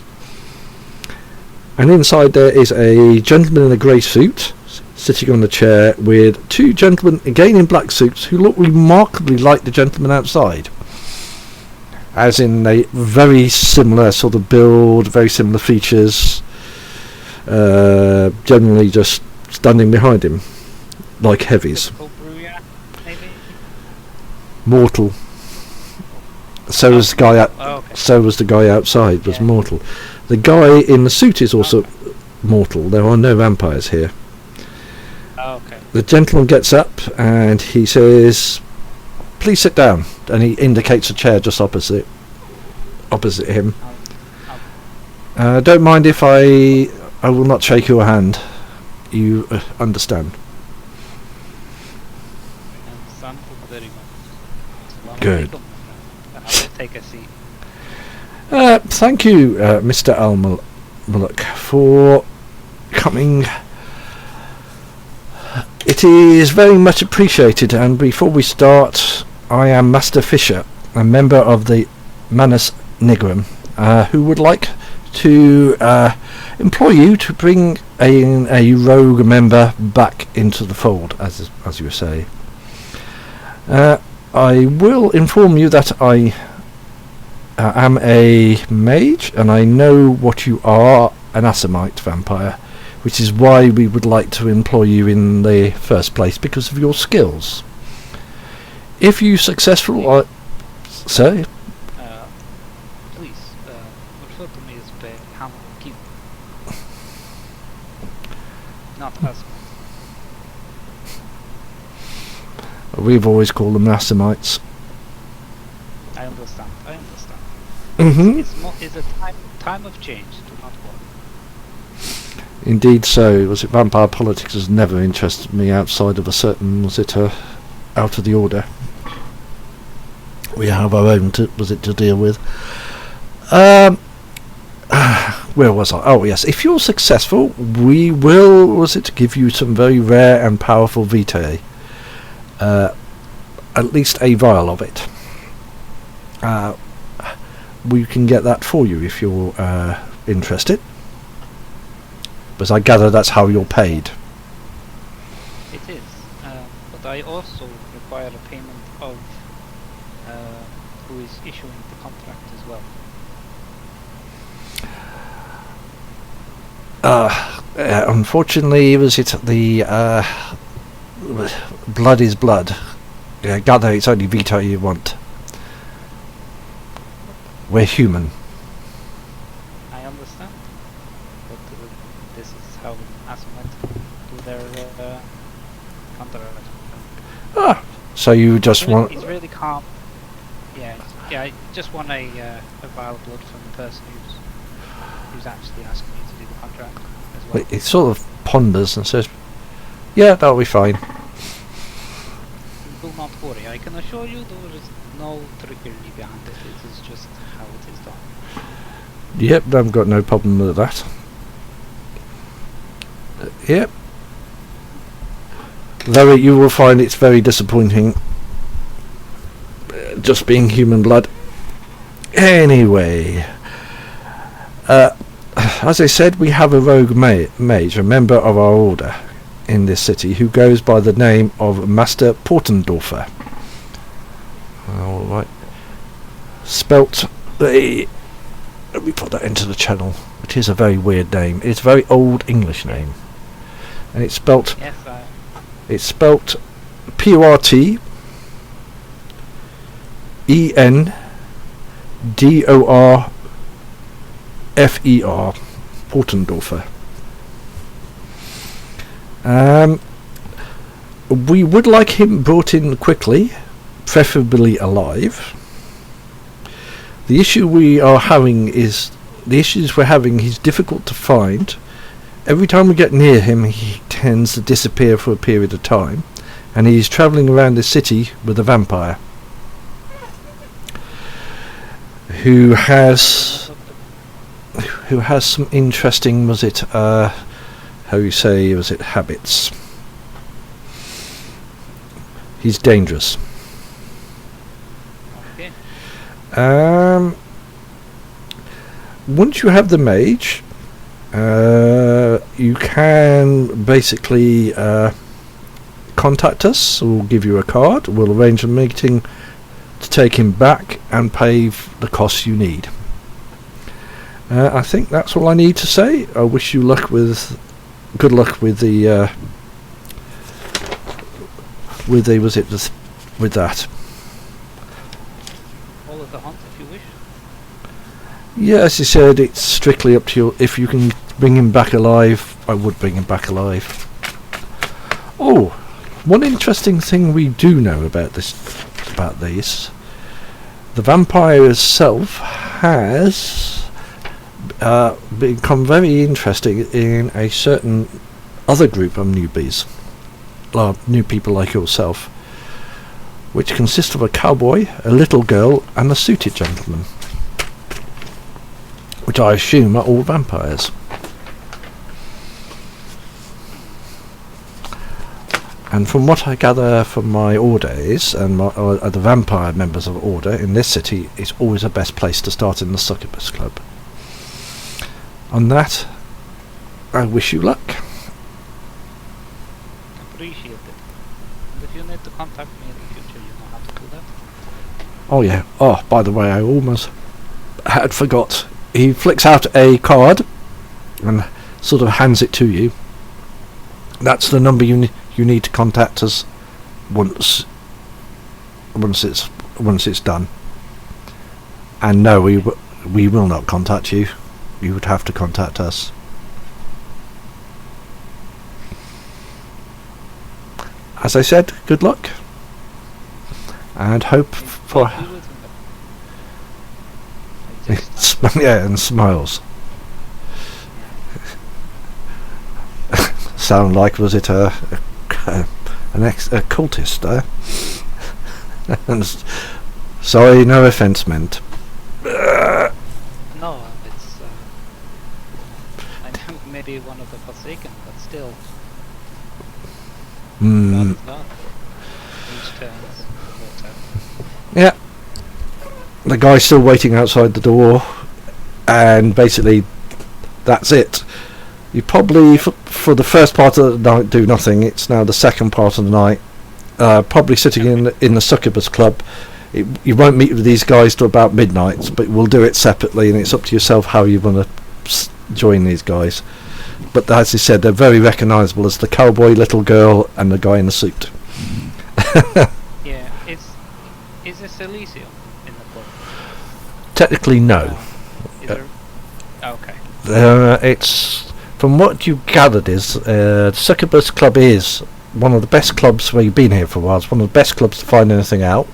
And inside there is a gentleman in a grey suit sitting on a chair with two gentlemen again in black suits who look remarkably like the gentleman outside, as in a very similar sort of build, very similar features, generally just standing behind him like heavies. Maybe? Mortal. So was the guy okay. So was the guy outside was mortal. The guy in the suit is also mortal. There are no vampires here. Okay. The gentleman gets up and he says, "Please sit down," and he indicates a chair just opposite him. Don't mind if I will not shake your hand. You understand? Thank you very much. Good. I'll take a seat. Thank you, Mr. Al-Muluk, for coming. It is very much appreciated, and before we start, I am Master Fisher, a member of the Manus Nigrum, who would like to employ you to bring a rogue member back into the fold, as you say. I will inform you that I am a mage, and I know what you are, an Assamite vampire, which is why we would like to employ you in the first place, because of your skills. If you successful, say. Please, refer to me as Hamilton. Not Assamite. We've always called them Assamites. I understand. Mm-hmm. It's a time of change. Do not worry. Indeed so. Was it vampire politics has never interested me outside of a certain, was it out of the order? We have our own to deal with. Where was I? Oh yes, if you're successful, we will, give you some very rare and powerful vitae. At least a vial of it. We can get that for you if you're interested. But I gather that's how you're paid. It is, but I also require a payment of who is issuing the contract as well. Unfortunately, was it the blood is blood. I gather it's only Vita you want. We're human. I understand, but this is how Assamite do their contract. So you just want... It's really calm. Yeah, I just want a vial of blood from the person who's actually asking me to do the contract as well. It sort of ponders and says, "Yeah, that'll be fine." Do not worry, I can assure you there is no trickery behind it. It is just how it is done. Yep, I've got no problem with that. Yep. Though you will find it's very disappointing just being human blood. Anyway, as I said, we have a rogue mage, a member of our order in this city, who goes by the name of Master Portendorfer. Alright. Spelt... let me put that into the channel. It is a very weird name. It's a very old English name. And it's spelt... Yes, It's spelt P-O-R-T... E-N-D-O-R-F-E-R, Portendorfer. We would like him brought in quickly, preferably alive. The issue we are having is... The issues we're having, he's difficult to find. Every time we get near him, he tends to disappear for a period of time. And he's travelling around the city with a vampire. Who has some interesting, habits. He's dangerous. okay. Once you have the mage, you can basically contact us. We'll give you a card. We'll arrange a meeting to take him back and pay the costs you need. I think that's all I need to say. I wish you good luck with the with that. All of the hunt, if you wish. Yeah, as you said, it's strictly up to you. If you can bring him back alive, I would bring him back alive. Oh, one interesting thing we do know about these, the vampire itself has become very interesting in a certain other group of newbies, new people like yourself, which consists of a cowboy, a little girl, and a suited gentleman, which I assume are all vampires. And from what I gather from my order and the vampire members of the order in this city, is always the best place to start in the Succubus Club. On that, I wish you luck. Appreciate it. And if you need to contact me in the future, you know how to do that. Oh yeah. Oh, by the way, I almost had forgot. He flicks out a card and sort of hands it to you. That's the number you need to contact us once it's done. And no, we will not contact you. You would have to contact us. As I said, good luck, and hope for yeah, and smiles. Sound like, was it a cultist there? Sorry, no offence meant. No, it's I know maybe one of the Forsaken, but still. God is God. Each turns water. Yeah. The guy's still waiting outside the door, and basically that's it. You probably, for the first part of the night, do nothing. It's now the second part of the night. Probably sitting in the Succubus Club. You won't meet with these guys till about midnight, but we'll do it separately, and it's up to yourself how you want to join these guys. But as I said, they're very recognisable as the cowboy, little girl, and the guy in the suit. Yeah, is this Elysium in the club? Technically, no. Is there? Okay. It's, from what you gathered, is the Succubus Club is one of the best clubs where you've been here for a while. It's one of the best clubs to find anything out.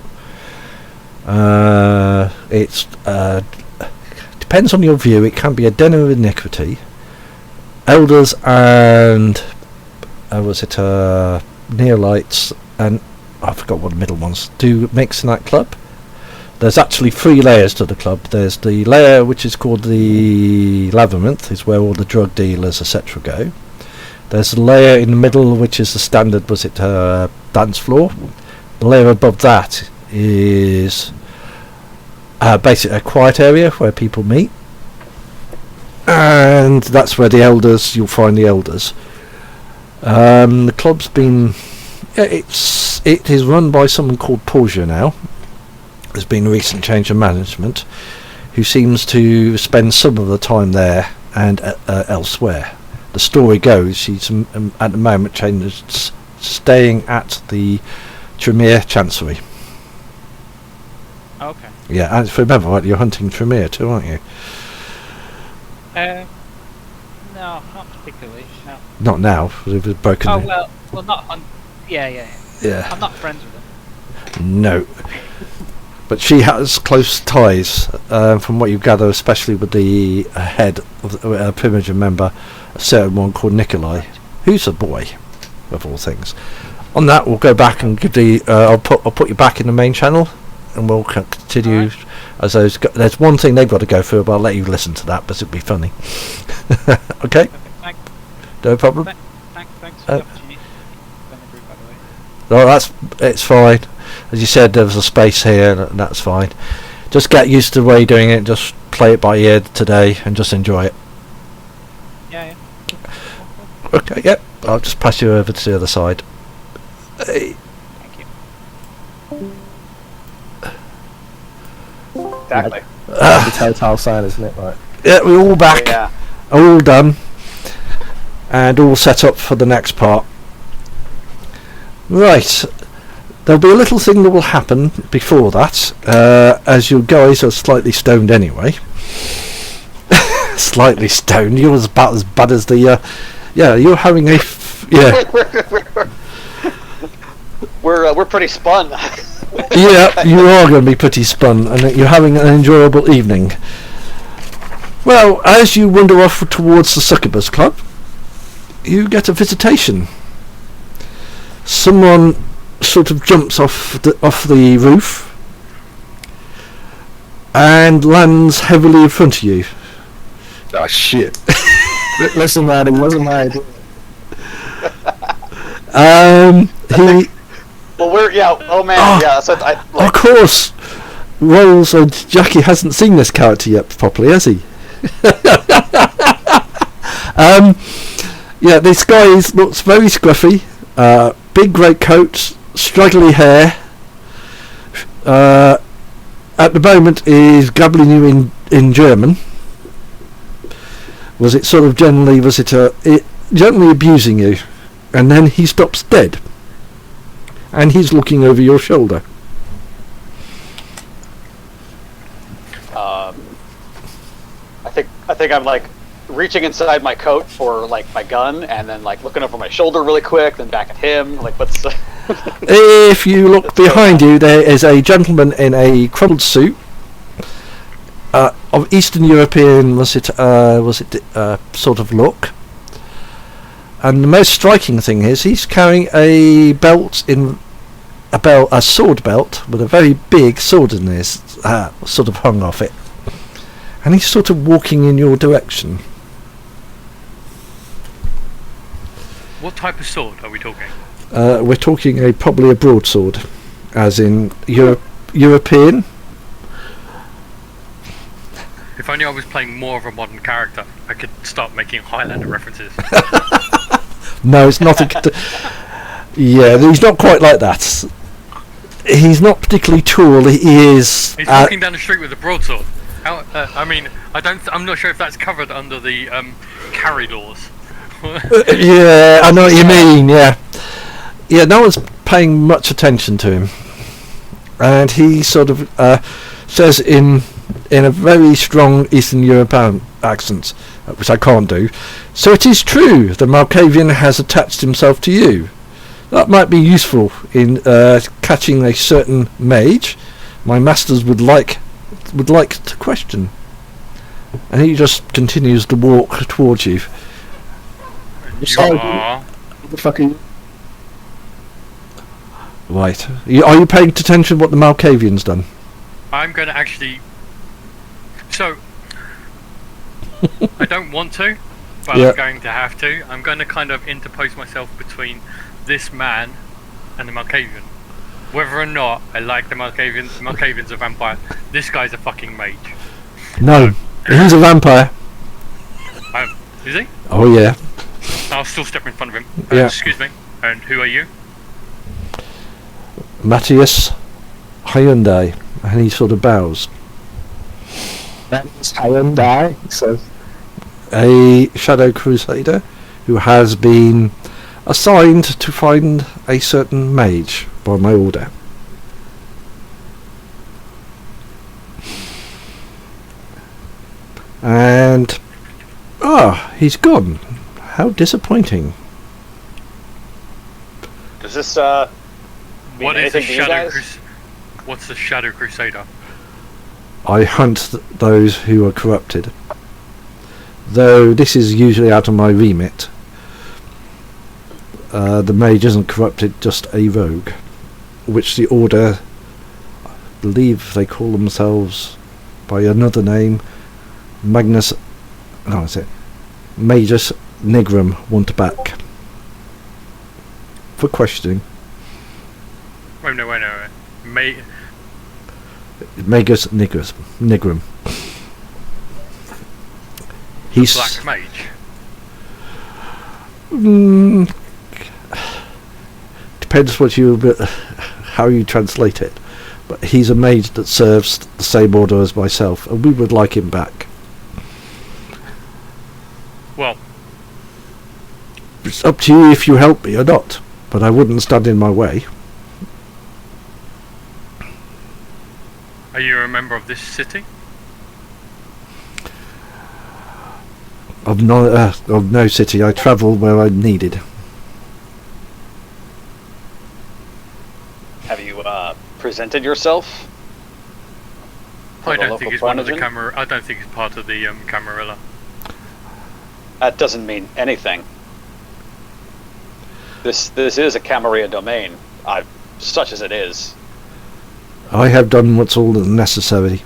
It's depends on your view. It can be a den of iniquity. Elders and Neolites, and I forgot what the middle ones do mix in that club. There's actually 3 layers to the club. There's the layer which is called the Labyrinth, is where all the drug dealers etc. go. There's a layer in the middle which is the standard dance floor. The layer above that is basically a quiet area where people meet. And and that's where you'll find the elders. The club's been, it is run by someone called Portia now. There's been a recent change of management, who seems to spend some of the time there and elsewhere. The story goes she's at the moment staying at the Tremere Chancery. Okay. Yeah, and if I remember right, you're hunting Tremere too, aren't you? No, not particularly. No. Not now, because we've broken. Oh well, not on. Yeah. Yeah. I'm not friends with them. No. But she has close ties, from what you gather, especially with the head of the Primogen member, a certain one called Nikolai, who's a boy, of all things. On that, we'll go back and give the. I'll put you back in the main channel, and we'll continue. Right. As there's one thing they've got to go through, but I'll let you listen to that, but it'll be funny. Okay. Thanks. No problem. Thanks for the opportunity. To the group, by the way. No, it's fine. As you said, there was a space here, and that's fine. Just get used to the way you're doing it. Just play it by ear today, and just enjoy it. Yeah. Okay, yep. I'll just pass you over to the other side. Hey. Thank you. Exactly. The telltale sign, isn't it? Right. Yeah, we're all back, Yeah. all done, and all set up for the next part. Right. There'll be a little thing that will happen before that, as you guys are slightly stoned anyway. Slightly stoned. You're about as bad as the. Yeah, you're having a. Yeah. We're pretty spun. Yeah, you are going to be pretty spun, and you're having an enjoyable evening. Well, as you wander off towards the Succubus Club, you get a visitation. Someone sort of jumps off the roof and lands heavily in front of you. Oh shit! Listen, man, it wasn't my idea. He. Well, oh man, yeah. So Of course, Rolls and Jackie hasn't seen this character yet properly, has he? Yeah, this guy looks very scruffy. Big great coat, straggly hair. At the moment is gabbling you in German. Was it generally abusing you, and then he stops dead, and he's looking over your shoulder. I think I'm like reaching inside my coat for like my gun, and then like looking over my shoulder really quick, then back at him. Like, what's? If you look behind you, there is a gentleman in a crumpled suit of Eastern European sort of look. And the most striking thing is he's carrying a sword belt with a very big sword in his sort of hung off it, and he's sort of walking in your direction. What type of sword are we talking? We're talking probably a broadsword, as in European. If only I was playing more of a modern character, I could start making Highlander references. No, it's not yeah, he's not quite like that. He's not particularly tall. He is. He's walking down the street with a broadsword. I'm not sure if that's covered under the carry laws. Yeah, I know what you mean. Yeah, no one's paying much attention to him, and he sort of says in a very strong Eastern European accent, which I can't do. So it is true, the Malkavian has attached himself to you. That might be useful in catching a certain mage my masters would like to question. And he just continues to walk towards you. What the fuck are you? Right. Are you paying attention to what the Malkavian's done? I'm going to actually... So... I don't want to, but Yeah. I'm going to have to. I'm going to kind of interpose myself between this man and the Malkavian. Whether or not I like the Malkavian's a vampire, this guy's a fucking mage. No, he's a vampire. Is he? Oh yeah. I'll still step in front of him. Yeah. Excuse me. And who are you? Matthias Hyundai, and he sort of bows. That's Hyundai, he says. A Shadow Crusader who has been assigned to find a certain mage by my order. And he's gone. How disappointing. Does this mean What is a anything to you Shadow guys? What's a Shadow Crusader? I hunt those who are corrupted. Though this is usually out of my remit. The mage isn't corrupted, just a rogue. Which the order, I believe they call themselves by another name, Magnus Nigrum, want back. For questioning. Wait, no. Magus Nigrum. He's Black Mage. Depends how you translate it. But he's a mage that serves the same order as myself, and we would like him back. Well, It's up to you if you help me or not, but I wouldn't stand in my way. are you a member of this city? Of no city, I travel where I'm needed. Have you presented yourself? I the don't local think he's one of the Primogen? camera. I don't think he's part of the Camarilla. That doesn't mean anything. This is a Camarilla domain, such as it is. I have done what's all necessary.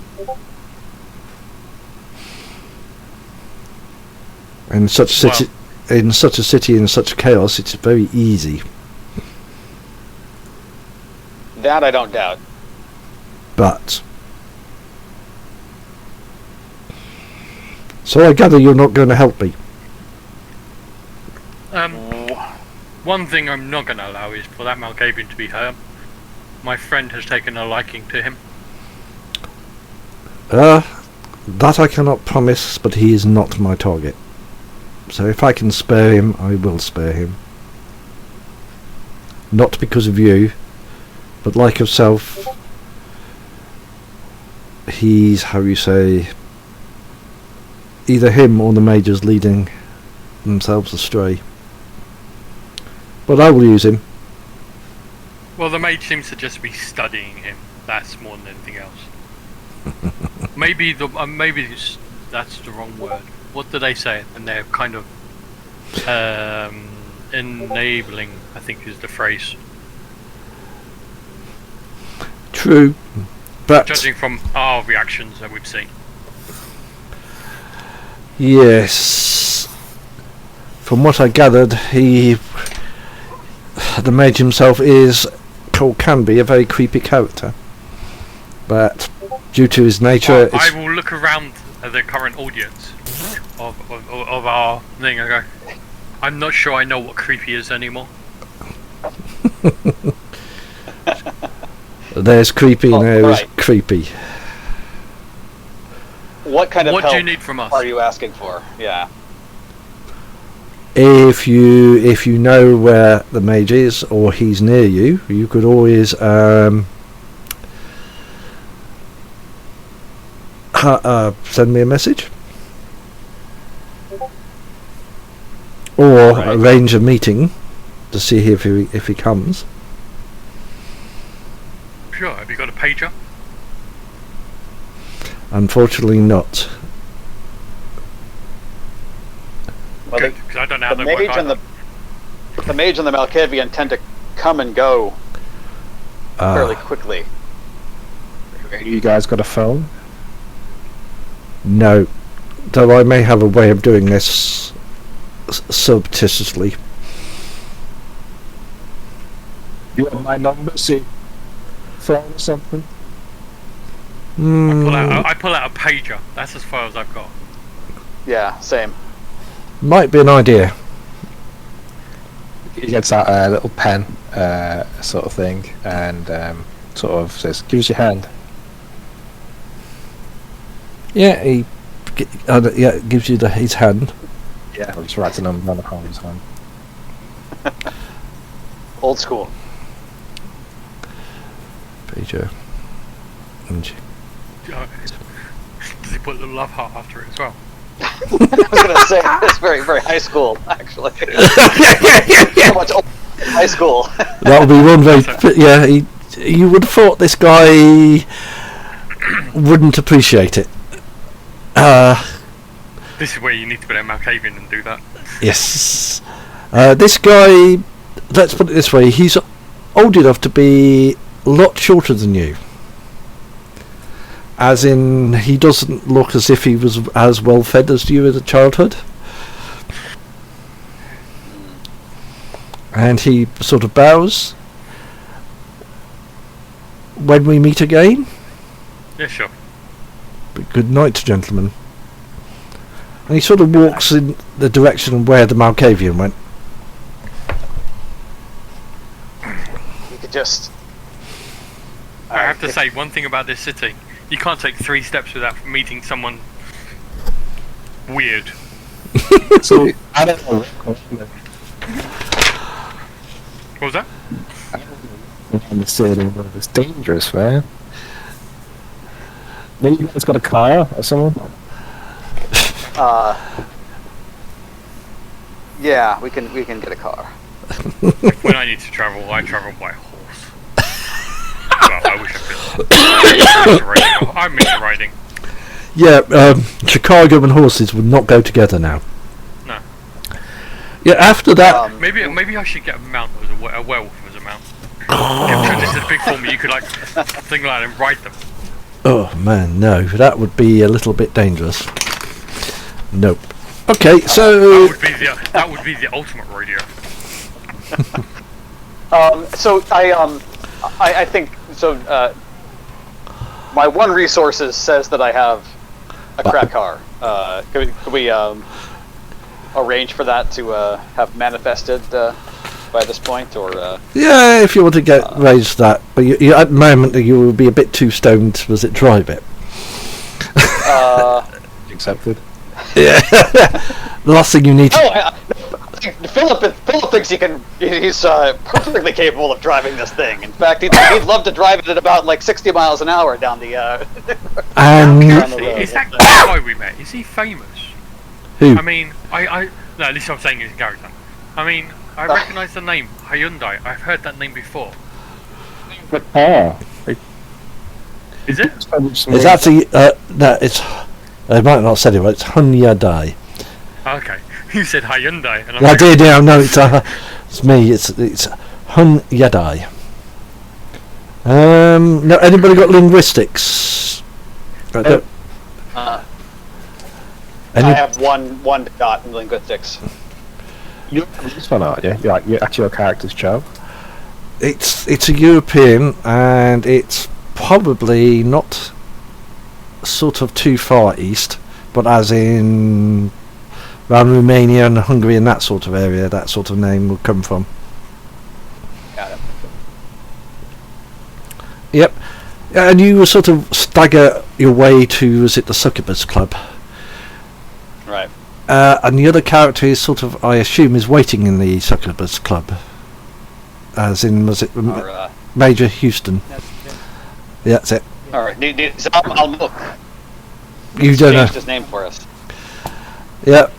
In such city, in such a city, in such chaos, it's very easy. That I don't doubt. But so I gather you're not going to help me. One thing I'm not going to allow is for that Malkavian to be hurt. My friend has taken a liking to him. That I cannot promise, but he is not my target. So if I can spare him, I will spare him. Not because of you, but like yourself, he's, how you say, either him or the mages leading themselves astray. But I will use him. Well, the mage seems to just be studying him. That's more than anything else. Maybe that's the wrong word. What do they say? And they're kind of enabling, I think is the phrase. True, but Judging from our reactions that we've seen. yes, from what I gathered, the mage himself is, or can be, a very creepy character. But due to his nature, I will look around at the current audience of our thing and go, I'm not sure I know what creepy is anymore. there's creepy and there's right. creepy. What kind of What help do you need from us? are you asking for? Yeah. If you know where the mage is or he's near you, you could always send me a message or Right. arrange a meeting to see if he comes. Sure, have you got a pager? Unfortunately not. Well, Good, because I don't know how the they work mage and either. the mage and the Malkavian tend to come and go fairly Uh, quickly. You guys got a phone? no, though I may have a way of doing this surreptitiously. You have my number, see? Phone or something? Mm, I pull out a pager. That's as far as I've got. Yeah, same. Might be an idea. He gets out a little pen, sort of thing, and sort of says, "Give us your hand." Yeah, he gives you his hand. Yeah, I'll just write a number on the palm of his hand. Old school. Pager. And Does he put a little love heart after it as well? I was gonna say it's very, very high school, actually. So much old high school. that would be one very. Yeah, you would have thought this guy wouldn't appreciate it. This is where you need to put out Malkavian and do that. Yes. This guy, let's put it this way, he's old enough to be a lot shorter than you. As in, he doesn't look as if he was as well fed as you in childhood. And he sort of bows. When we meet again, Yeah, sure. good night, gentlemen. And he sort of walks in the direction where the Malkavian went. You could just. I have to say one thing about this city. You can't take 3 steps without meeting someone weird. So I don't know. What was that? In the city, it's dangerous, man. Maybe you guys got a car or something? Yeah, we can get a car. When I need to travel, I travel by horse. Well, I wish I could. I'm into riding. Yeah, Chicago and horses would not go together now. No. Yeah, after that... Maybe I should get a mount as a werewolf as a mount. If this is a big form, you could like single out and ride them. Oh man, no, that would be a little bit dangerous. Nope. Okay, so... That would be the ultimate rodeo. So I think so. My one resources says that I have a crap car. Could we arrange for that to have manifested by this point, or? Yeah, if you want to raise that, but you, at the moment you will be a bit too stoned to drive it. Accepted. Yeah. The last thing you need to... Philip thinks he's perfectly capable of driving this thing. In fact, he'd love to drive it at about like 60 miles an hour down the down the road. Is that guy we met? Is he famous? Who? I mean, no, at least I'm saying his character. I mean, I recognise the name Hyundai. I've heard that name before. But Is it? It's actually... no, it's... I might not have said it right, it's Hunyadai. Okay. You said Hyundai, and I'm I like, did, yeah, no, it's me, it's Hunyadai. No, anybody got linguistics? I have one dot in linguistics. You're this one, aren't you? You're actually your character's job. It's a European, and it's probably not sort of too far east, but as in around Romania and Hungary and that sort of area, that sort of name will come from. Got it. Yep. And you will sort of stagger your way to, was it the Succubus Club? Right. And the other character is sort of, I assume, is waiting in the Succubus Club. As in, was it Major Houston? Yeah, that's it. All right. So I'll look. You don't know. Changed his name for us. Yeah.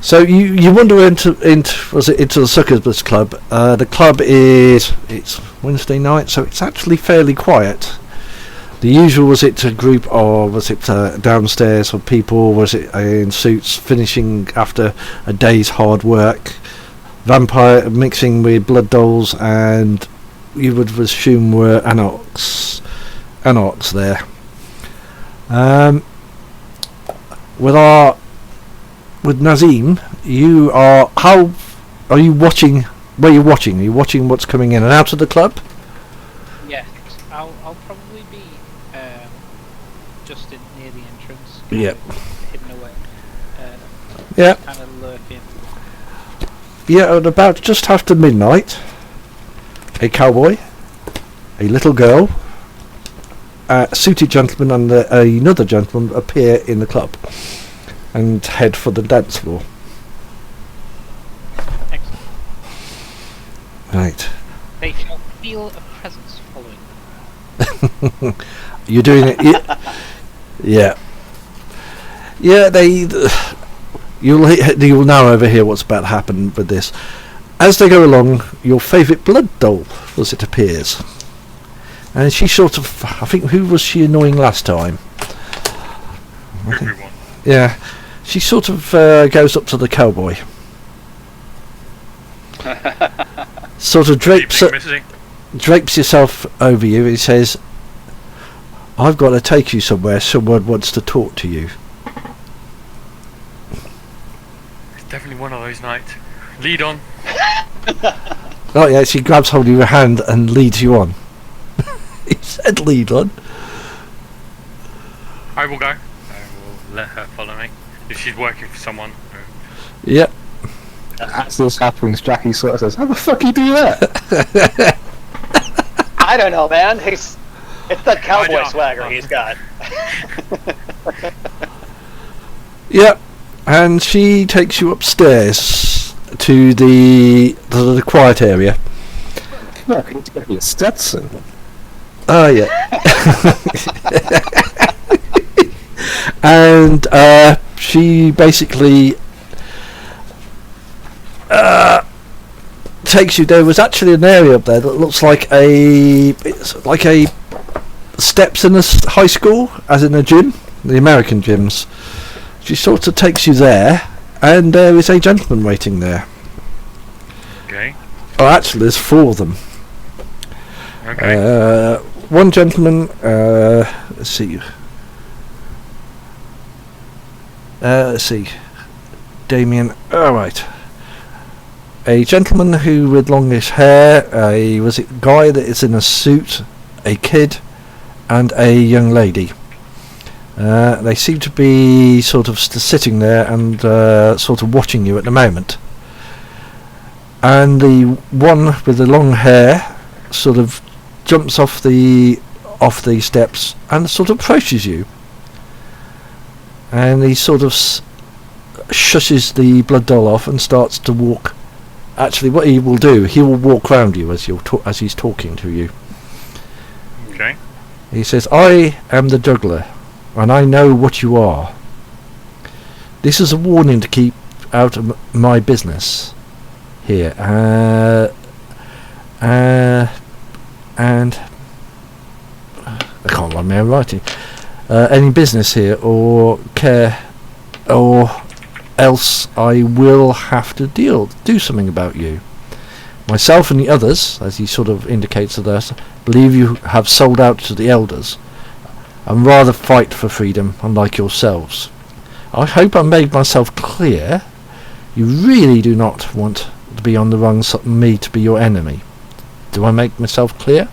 So you wander into the Succubus Club. The club it's Wednesday night, so it's actually fairly quiet. The usual, was it a group, or was it downstairs of people, was it in suits finishing after a day's hard work, vampire mixing with blood dolls, and you would assume were anarchs there. With Nazim, how are you watching? Where are you watching? Are you watching what's coming in and out of the club? Yes, I'll probably be just near the entrance. Yep. Hidden away. Yeah. Kind of lurking Yeah, at about just after midnight, a cowboy, a little girl, a suited gentleman and another gentleman appear in the club and head for the dance floor. Excellent. Right. They shall feel a presence following them. You're doing it. Yeah. You'll now overhear what's about to happen with this. As they go along, your favourite blood doll, as it appears. And she sort of, I think, who was she annoying last time? Everyone. Yeah. She sort of goes up to the cowboy. Sort of drapes yourself over you. He says, I've got to take you somewhere. Someone wants to talk to you. It's definitely one of those nights. Lead on. Oh yeah, she grabs hold of your hand and leads you on. He said lead on. I will go. I will let her follow me. If she's working for someone. Yep. As this happens, Jackie sort of says, "How the fuck you do that?" I don't know, man. It's that cowboy yeah. swagger he's got. Yep. And she takes you upstairs to the quiet area. Look, I need to get you a Stetson. Oh yeah. And she basically takes you. There was actually an area up there that looks like a steps in a high school, as in a gym, the American gyms. She sort of takes you there, and there is a gentleman waiting there. Okay. Oh, actually, there's four of them. Okay. One gentleman. Let's see. Let's see. Damien. All right. A gentleman who with longish hair. Was it guy that is in a suit? A kid, and a young lady. They seem to be sort of sitting there and sort of watching you at the moment. And the one with the long hair sort of jumps off the steps and sort of approaches you. And he sort of shushes the blood doll off and starts to walk. Actually, what he will do, he will walk round you as as he's talking to you. Okay. He says, "I am the juggler, and I know what you are. This is a warning to keep out of my business here. And I can't run my own writing. Any business here or care, or else I will have to do something about you. Myself and the others," as he sort of indicates to us, "believe you have sold out to the elders, and rather fight for freedom, unlike yourselves. I hope I made myself clear. You really do not want to be on the wrong side, me to be your enemy. Do I make myself clear?"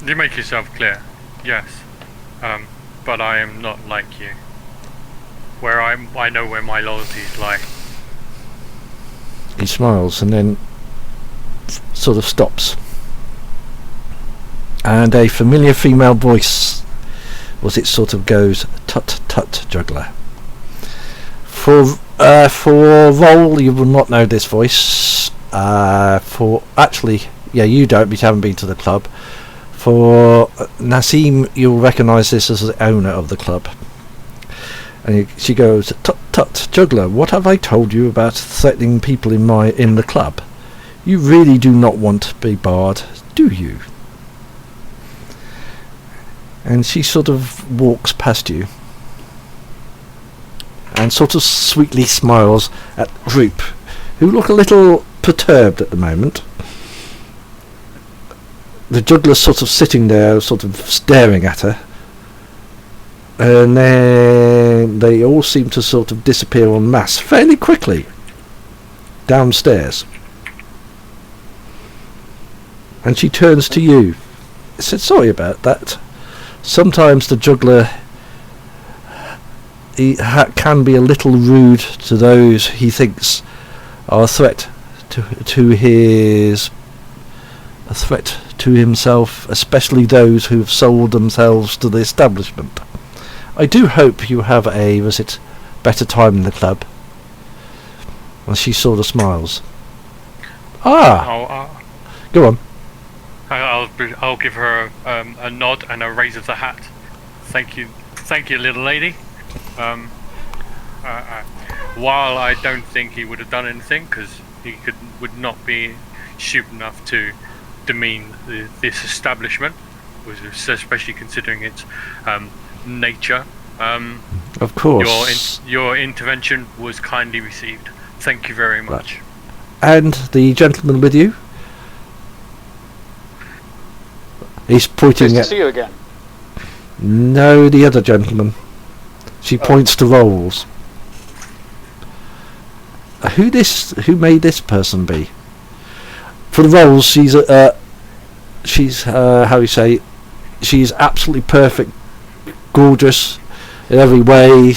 You make yourself clear, yes. But I am not like you. I know where my loyalties lie. He smiles and then sort of stops. And a familiar female voice, sort of goes, "Tut tut, juggler." For roll, you will not know this voice. You don't, but you haven't been to the club. For Nassim, you'll recognise this as the owner of the club. And she goes, "Tut tut, juggler, what have I told you about threatening people in the club? You really do not want to be barred, do you?" And she sort of walks past you and sort of sweetly smiles at the group, who look a little perturbed at the moment. The juggler's sort of sitting there, sort of staring at her. And then they all seem to sort of disappear en masse fairly quickly downstairs. And she turns to you. I said, "Sorry about that. Sometimes the juggler can be a little rude to those he thinks are a threat to his a threat to himself, especially those who have sold themselves to the establishment. I do hope you have a better time in the club. And she sort of smiles. Go on. I'll give her a nod and a raise of the hat. Thank you, little lady. While I don't think he would have done anything, because he would not be stupid enough to demean this establishment, especially considering its nature. Of course. Your intervention was kindly received. Thank you very much. Right. And the gentleman with you? He's pointing Nice at... to see you again. No, the other gentleman. She points to Rolls. Who may this person be? For the Rolls, she's how you say, she's absolutely perfect, gorgeous in every way.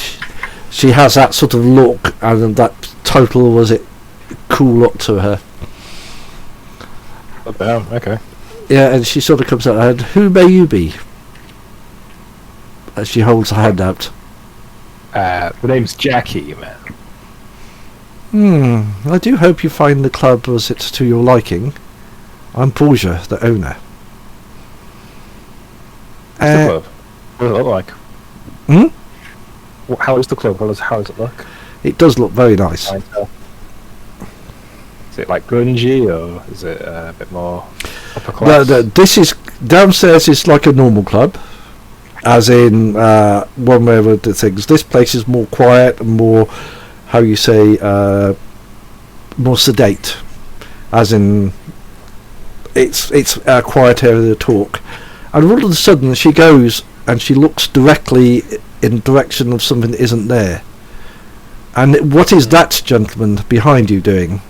She has that sort of look and that total cool look to her. Oh, damn, okay. Yeah, and she sort of comes out and who may you be? As she holds her hand out. The name's Jackie, man. I do hope you find the club to your liking. I'm Borgia, the owner. What's the club? What does it look like? How is the club? How does it look? It does look very nice. Is it like grungy, or is it a bit more upper class? Well, this is downstairs is like a normal club, as in one way of the things. This place is more quiet and more, how you say, more sedate, as in it's a quiet area to talk. And all of a sudden she goes and she looks directly in the direction of something that isn't there. And what is that gentleman behind you doing?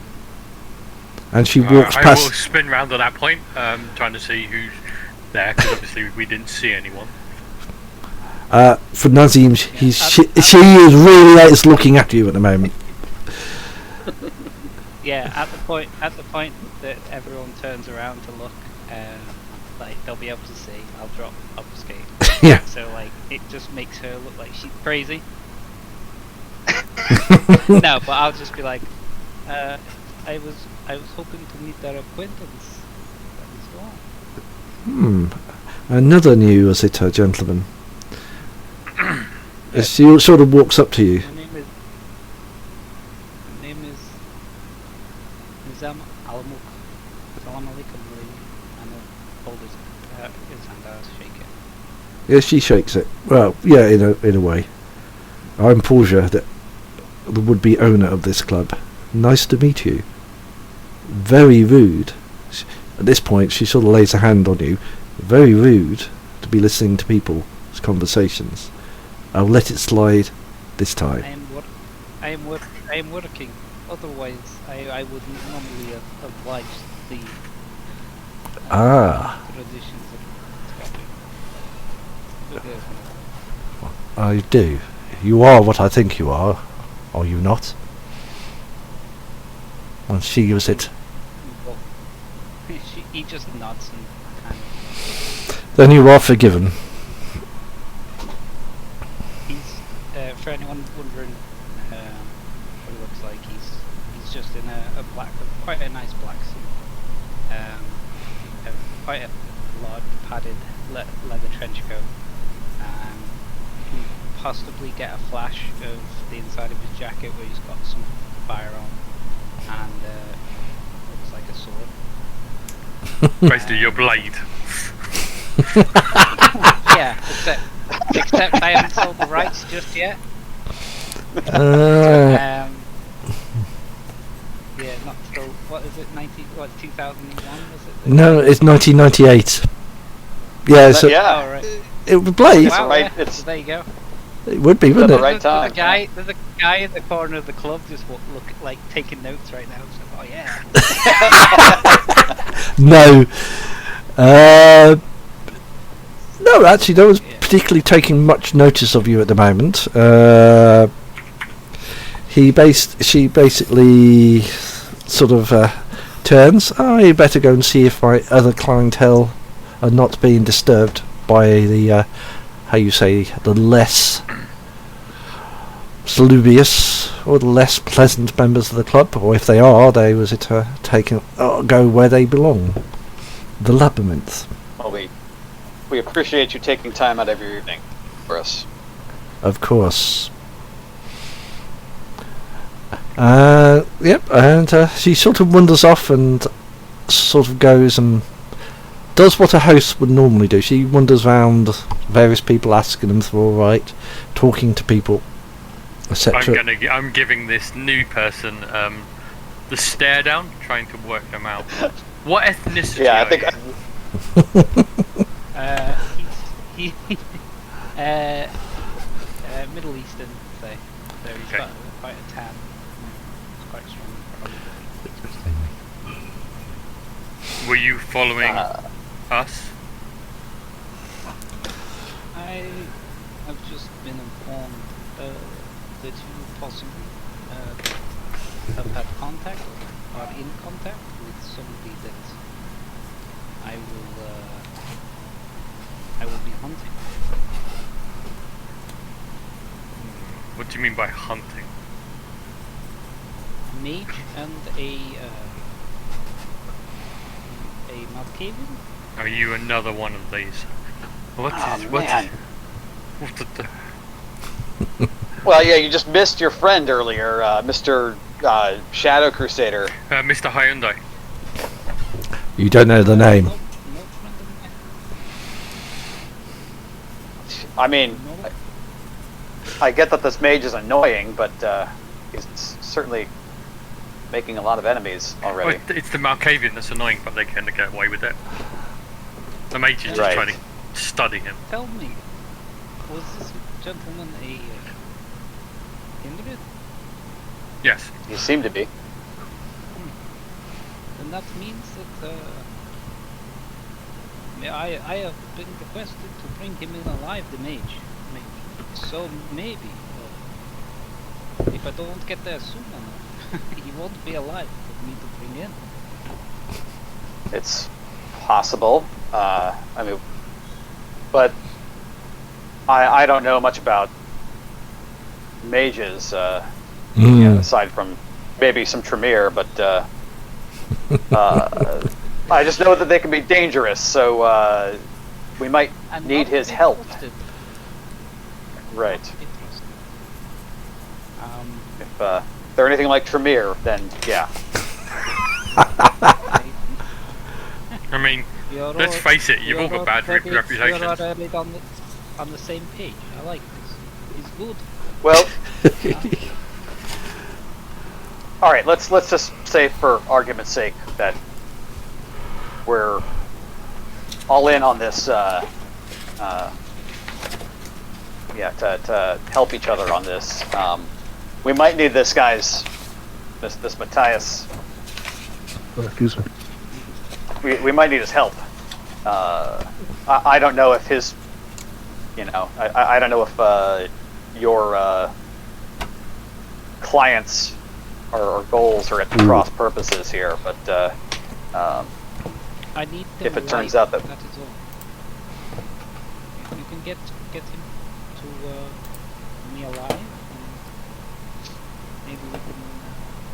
And she walks I past. will spin round at that point, trying to see who's there, because obviously we didn't see anyone. For Nazim, she is really looking at you at the moment. Yeah, at the point that everyone turns around to look, like they'll be able to see. I'll drop obfuscate. Yeah. So like it just makes her look like she's crazy. No, but I'll just be like, I was hoping to meet their acquaintance. That is all. Another new gentleman. As she sort of walks up to you. My name is Nizam Al-Mulk. Salam alaikum. And I'll hold his hand out to shake it. Yeah, she shakes it. Well, yeah, in a way. I'm Portia, the would-be owner of this club. Nice to meet you. Very rude. At this point, she sort of lays a hand on you. Very rude to be listening to people's conversations. I'll let it slide this time. I am working. Otherwise, I would normally oblige the traditions of Scotland. I do. You are what I think you are you not? And she gives it. Well, he just nods and kind of. Then you are forgiven. He's for anyone wondering what he looks like. He's just in a black, quite a nice black suit. Quite a large padded leather trench coat. You can possibly get a flash of the inside of his jacket where he's got some firearm and looks like a sword. Basically, your blade. Yeah, except I haven't sold the rights just yet. Yeah, not till what is it? 2001 was it? No, it's 1998. Yeah, so Yeah. Oh, right. it would play. Wow, right, yeah. it's- So there you go. It would be, wouldn't the it? right time. There's a guy in the corner of the club just look like taking notes right now. So, oh yeah. No. No, actually, no one's particularly taking much notice of you at the moment. she basically sort of turns. Oh, you better go and see if my other clientele are not being disturbed by the how you say, the less salubrious or the less pleasant members of the club, or if they are, they was it taken go where they belong, the labyrinth. Well, we appreciate you taking time out of your evening for us. Of course. Yep, and she sort of wanders off and sort of goes and does what a host would normally do. She wanders around various people, asking them if they're all right, talking to people, etc. I'm giving this new person the stare down, trying to work them out. What ethnicity? Yeah, I think. He Middle Eastern, say. So he's got quite a tan. He's quite strong. Were you following us? I've just been informed that you possibly have had contact or are in contact with somebody that I will be hunting. What do you mean by hunting? A mage and a Malkavian? Are you another one of these? What the Well, yeah, you just missed your friend earlier, Mr. Shadow Crusader. Mr. Hyundai. You don't know the name. No friend of mine. I mean, I get that this mage is annoying, but he's certainly making a lot of enemies already. Well, it's the Malkavian that's annoying, but they can get away with it. The mage is just trying to study him. Tell me, was this gentleman a Kindred? Yes. You seem to be. Then that means that I have been requested to bring him in alive, the mage. So maybe, if I don't get there soon enough, he won't be alive for me to bring in. It's possible. I mean, but I don't know much about mages, aside from maybe some Tremere, but I just know that they can be dangerous, so we might need his help. Right. If they're anything like Tremere, then yeah. I mean, let's face it, you've all got bad reputations. You're already on the same page. I like this. It's good. Well, all right. Let's just say, for argument's sake, that we're all in on this. To help each other on this. We might need this guy's, this Matthias. Excuse me. We might need his help. I don't know if his, I don't know if your clients or goals are at cross purposes here, but I need them if it turns alive, out that is all. You can get him to me alive, and maybe we can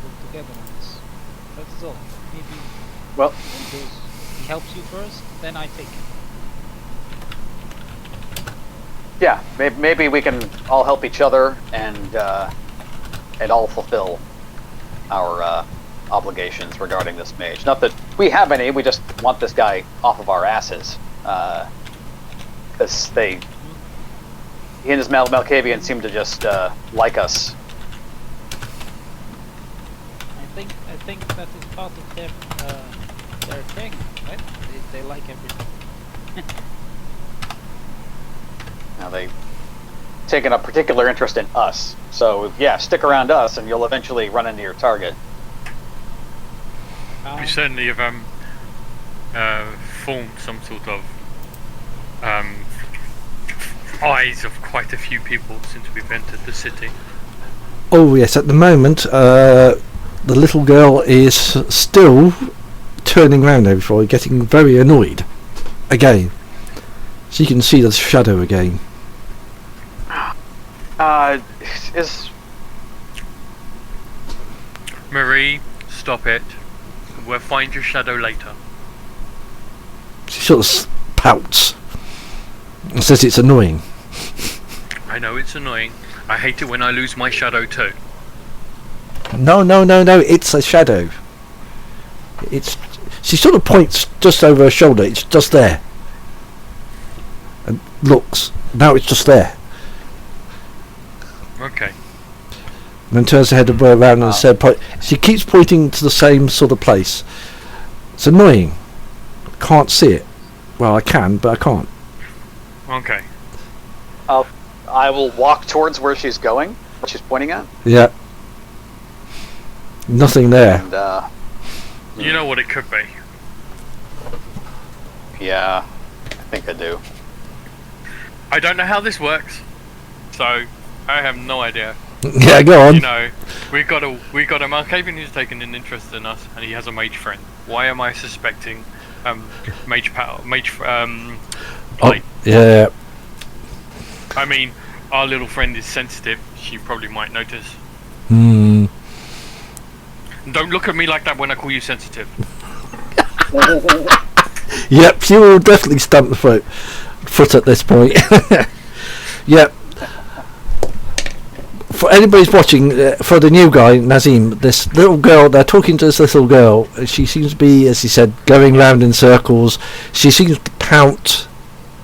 work together on this. That is all. Maybe well, he helps you first, then I take him. yeah, maybe we can all help each other and all fulfill our obligations regarding this mage. Not that we have any, we just want this guy off of our asses. Because he and his Malkavian seem to just like us. I think that is part of their thing, right? They like everything. Now they've taken a particular interest in us. So yeah, stick around us and you'll eventually run into your target. We certainly have formed some sort of eyes of quite a few people since we've entered the city. Oh yes, at the moment, the little girl is still turning round every before, getting very annoyed. Again. She can see the shadow again. Is Marie, stop it. We'll find your shadow later. She sort of pouts and says it's annoying. I know it's annoying. I hate it when I lose my shadow too. No, it's a shadow. She sort of points just over her shoulder. It's just there. And looks. Now it's just there. Okay. And then turns her head around and said, she keeps pointing to the same sort of place. It's annoying. Can't see it. Well, I can, but I can't. Okay. I will walk towards where she's going, what she's pointing at. Yeah. Nothing there. And, you know what it could be. yeah, I think I do. I don't know how this works, so I have no idea. Yeah, go on. You know, we got a Malkavian who's taken an interest in us, and he has a mage friend. Why am I suspecting mage light? Yeah. I mean, our little friend is sensitive. She probably might notice. Hmm. Don't look at me like that when I call you sensitive. Yep, she will definitely stamp the foot at this point. Yep. For anybody's watching, for the new guy, Nazim, this little girl, they're talking to this little girl. She seems to be, as he said, going round in circles. She seems to pout,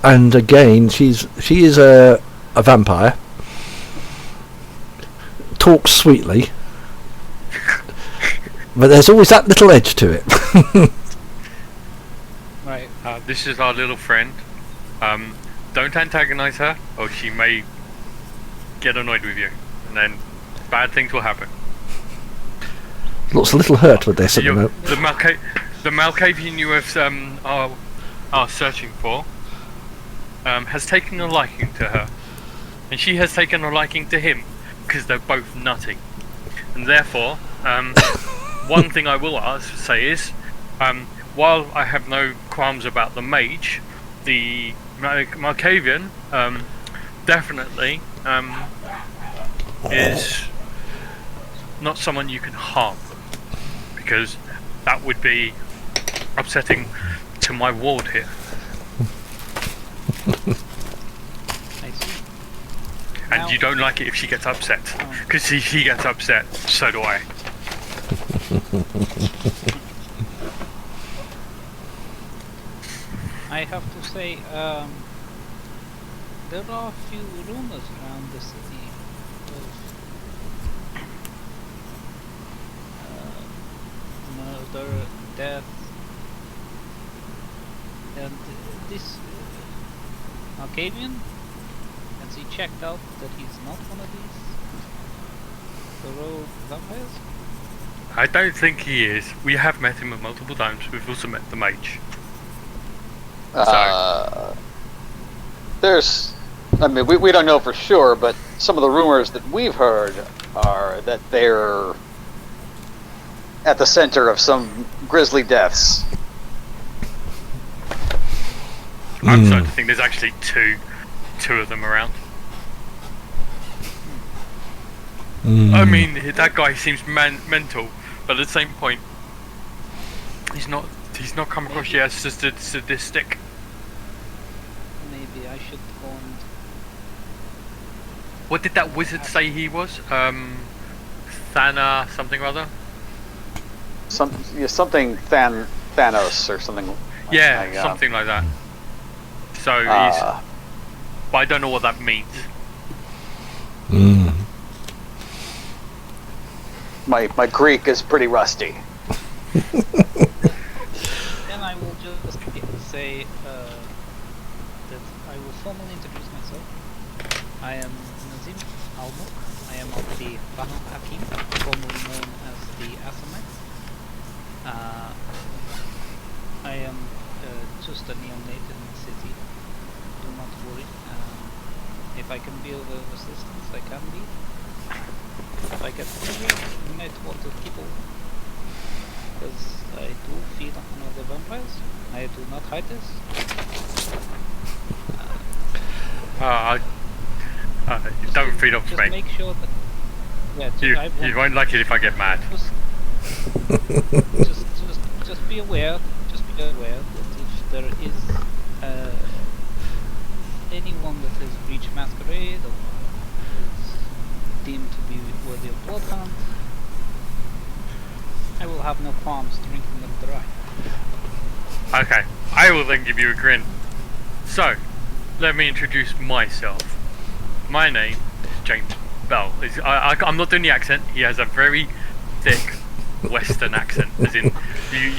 and again, she is a vampire. Talks sweetly, but there's always that little edge to it. Right. This is our little friend. Don't antagonize her, or she may get annoyed with you, and then bad things will happen. Looks a little hurt with this at the moment. The Malkavian you are searching for has taken a liking to her, and she has taken a liking to him because they're both nutty, and therefore, one thing I will say is, while I have no qualms about the mage, the Malkavian definitely is not someone you can harm, because that would be upsetting to my ward here. I see. And you don't like it if she gets upset, because if she gets upset, so do I. I have to say, there are a few rumors around the city of murder, death, and this Malkavian, has he checked out that he's not one of these rogue vampires? I don't think he is. We have met him multiple times. We've also met the mage. I mean, we don't know for sure, but some of the rumors that we've heard are that they're at the center of some grisly deaths. I'm starting to think there's actually two of them around. I mean, that guy seems mental, but at the same point, he's not come across yet as just a sadistic. Maybe I should go and... What did that wizard say he was? Thana something or other? Something Thanos or something. Yeah, something like that. So he's... But I don't know what that means. My Greek is pretty rusty. Then I will just say that I will formally introduce myself. I am Nazim Almuk. I am of the Banu Hakim, formerly known as the Assamites. I am just a neonated in the city. Do not worry. If I can be of assistance, I can be. I get hungry, unite towards the people. Because I do feed on other vampires. I do not hide this. Don't feed off just me. make sure that... Yeah, You won't like it if I get mad. Just be aware. Just be aware that if there is anyone that has reached Masquerade or is deemed to be worthy of bloodhound, I will have no qualms drinking them dry. Okay, I will then give you a grin. So, let me introduce myself. My name is James Bell. I'm not doing the accent. He has a very thick Western accent, as in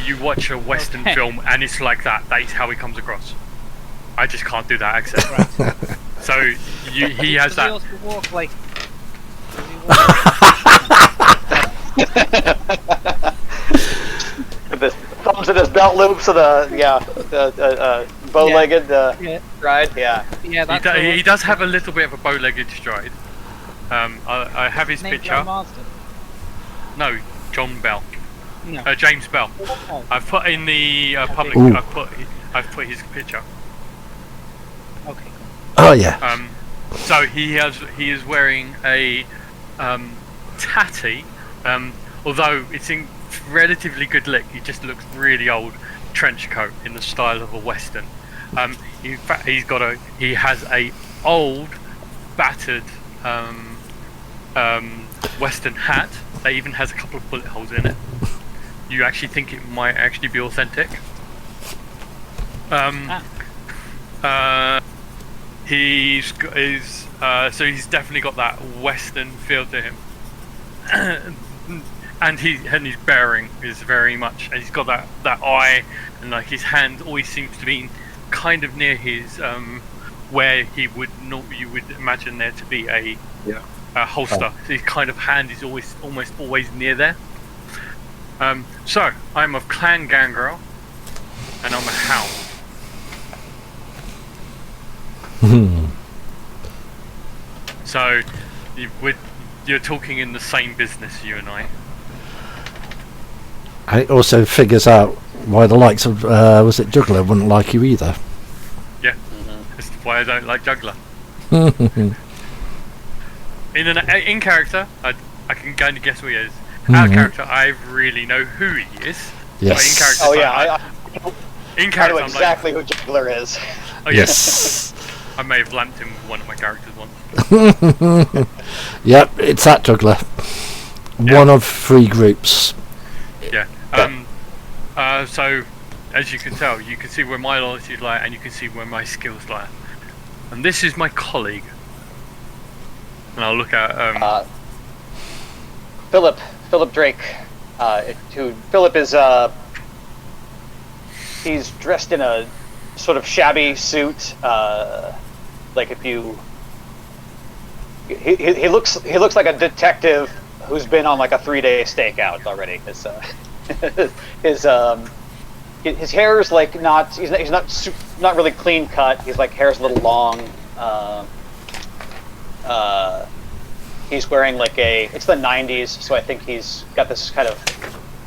you watch a Western film and it's like that. That is how he comes across. I just can't do that accent. Right. So he has that. He also walk like. The thumbs in his belt loops of the bow-legged stride. Yeah. Yeah, that's He does have a little bit of a bow-legged stride. I have his picture. No, John Bell. No. James Bell. Oh. I've put in the public. Ooh. I've put his picture. Okay. Oh yeah. So he is wearing a tatty. Although it's in relatively good lick, he just looks really old. Trench coat in the style of a Western. In fact, he has a old, battered Western hat that even has a couple of bullet holes in it. You actually think it might actually be authentic. So he's definitely got that Western feel to him. And his bearing is very much, and he's got that eye, and like his hand always seems to be kind of near his where you would imagine there to be a holster. So his kind of hand is almost always near there. So I'm of Clan Gangrel, and I'm a hound. So you're talking in the same business, you and I. And it also figures out why the likes of was it Juggler wouldn't like you either. Yeah, that's why I don't like Juggler. In character, I can kind of guess who he is. Out of character, I really know who he is. Yes. But in character, Oh yeah, in I character, know exactly who Juggler is. Oh, Yes. I may have lamped him with one of my characters once. Yep, it's that Juggler. Yeah. One of 3 groups. Yeah. So, as you can tell, you can see where my loyalties lie, and you can see where my skills lie. And this is my colleague. And I'll look at Philip Drake. Philip is he's dressed in a sort of shabby suit. Like if you, he looks like a detective who's been on like a 3-day stakeout already. His hair is like he's not really clean cut. His like hair's a little long. He's wearing like it's the 90s, so I think he's got this kind of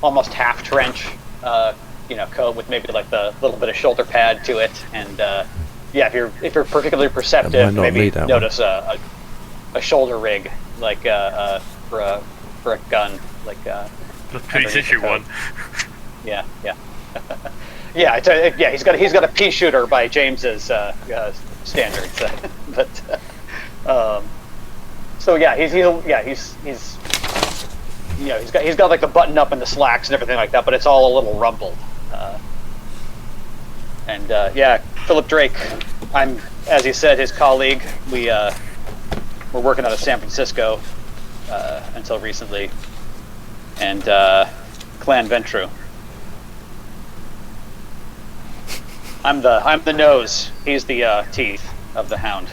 almost half trench coat with maybe like the little bit of shoulder pad to it, and if you're particularly perceptive, maybe notice a shoulder rig like for a gun, like the police issue one. Yeah. He's got a pea shooter by James's standards, but so yeah, he's got like the button up and the slacks and everything like that, but it's all a little rumpled. Philip Drake. I'm, as he said, his colleague. We're working out of San Francisco until recently, and Clan Ventru. I'm the nose. He's the teeth of the hound.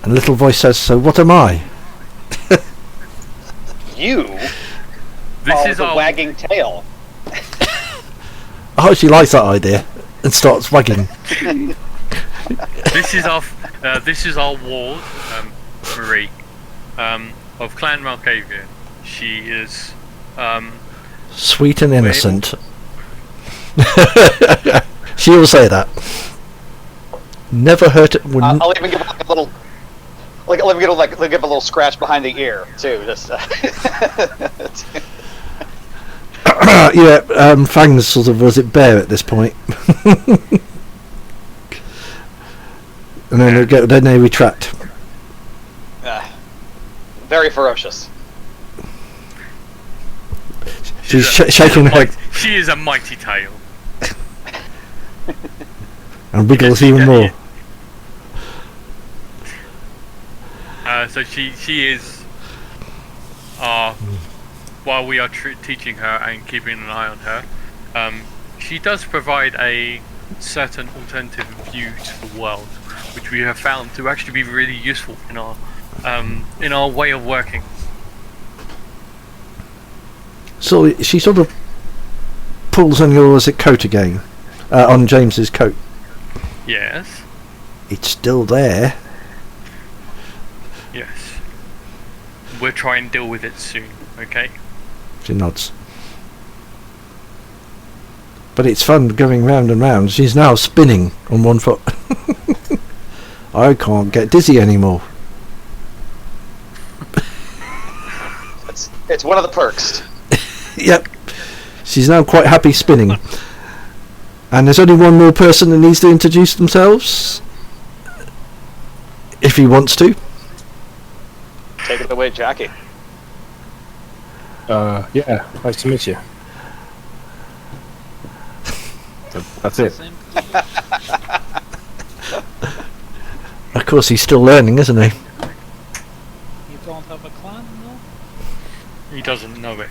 And a little voice says, "So what am I?" You This is the our wagging tail. I hope she likes that idea and starts wagging. This is our ward, Marie, of Clan Malkavian. She is Sweet and innocent. She'll say that. Never hurt it. I'll even give like a little, give a little scratch behind the ear too. Just. Yeah, Fang's sort of was it bare at this point, and then they retract. Very ferocious. She's shaking her head. She is a mighty tail. And wiggles even more. So she is while we are teaching her and keeping an eye on her, she does provide a certain alternative view to the world, which we have found to actually be really useful in our way of working. So she sort of pulls on your coat again, on James's coat. Yes. It's still there. Yes. We'll try and deal with it soon, okay? She nods. But it's fun going round and round. She's now spinning on one foot. I can't get dizzy anymore. It's one of the perks. Yep. She's now quite happy spinning. And there's only one more person that needs to introduce themselves. If he wants to. Take it away, Jackie. Yeah, nice to meet you. That's it. Of course, he's still learning, isn't he? You don't have a clan, no? He doesn't know it.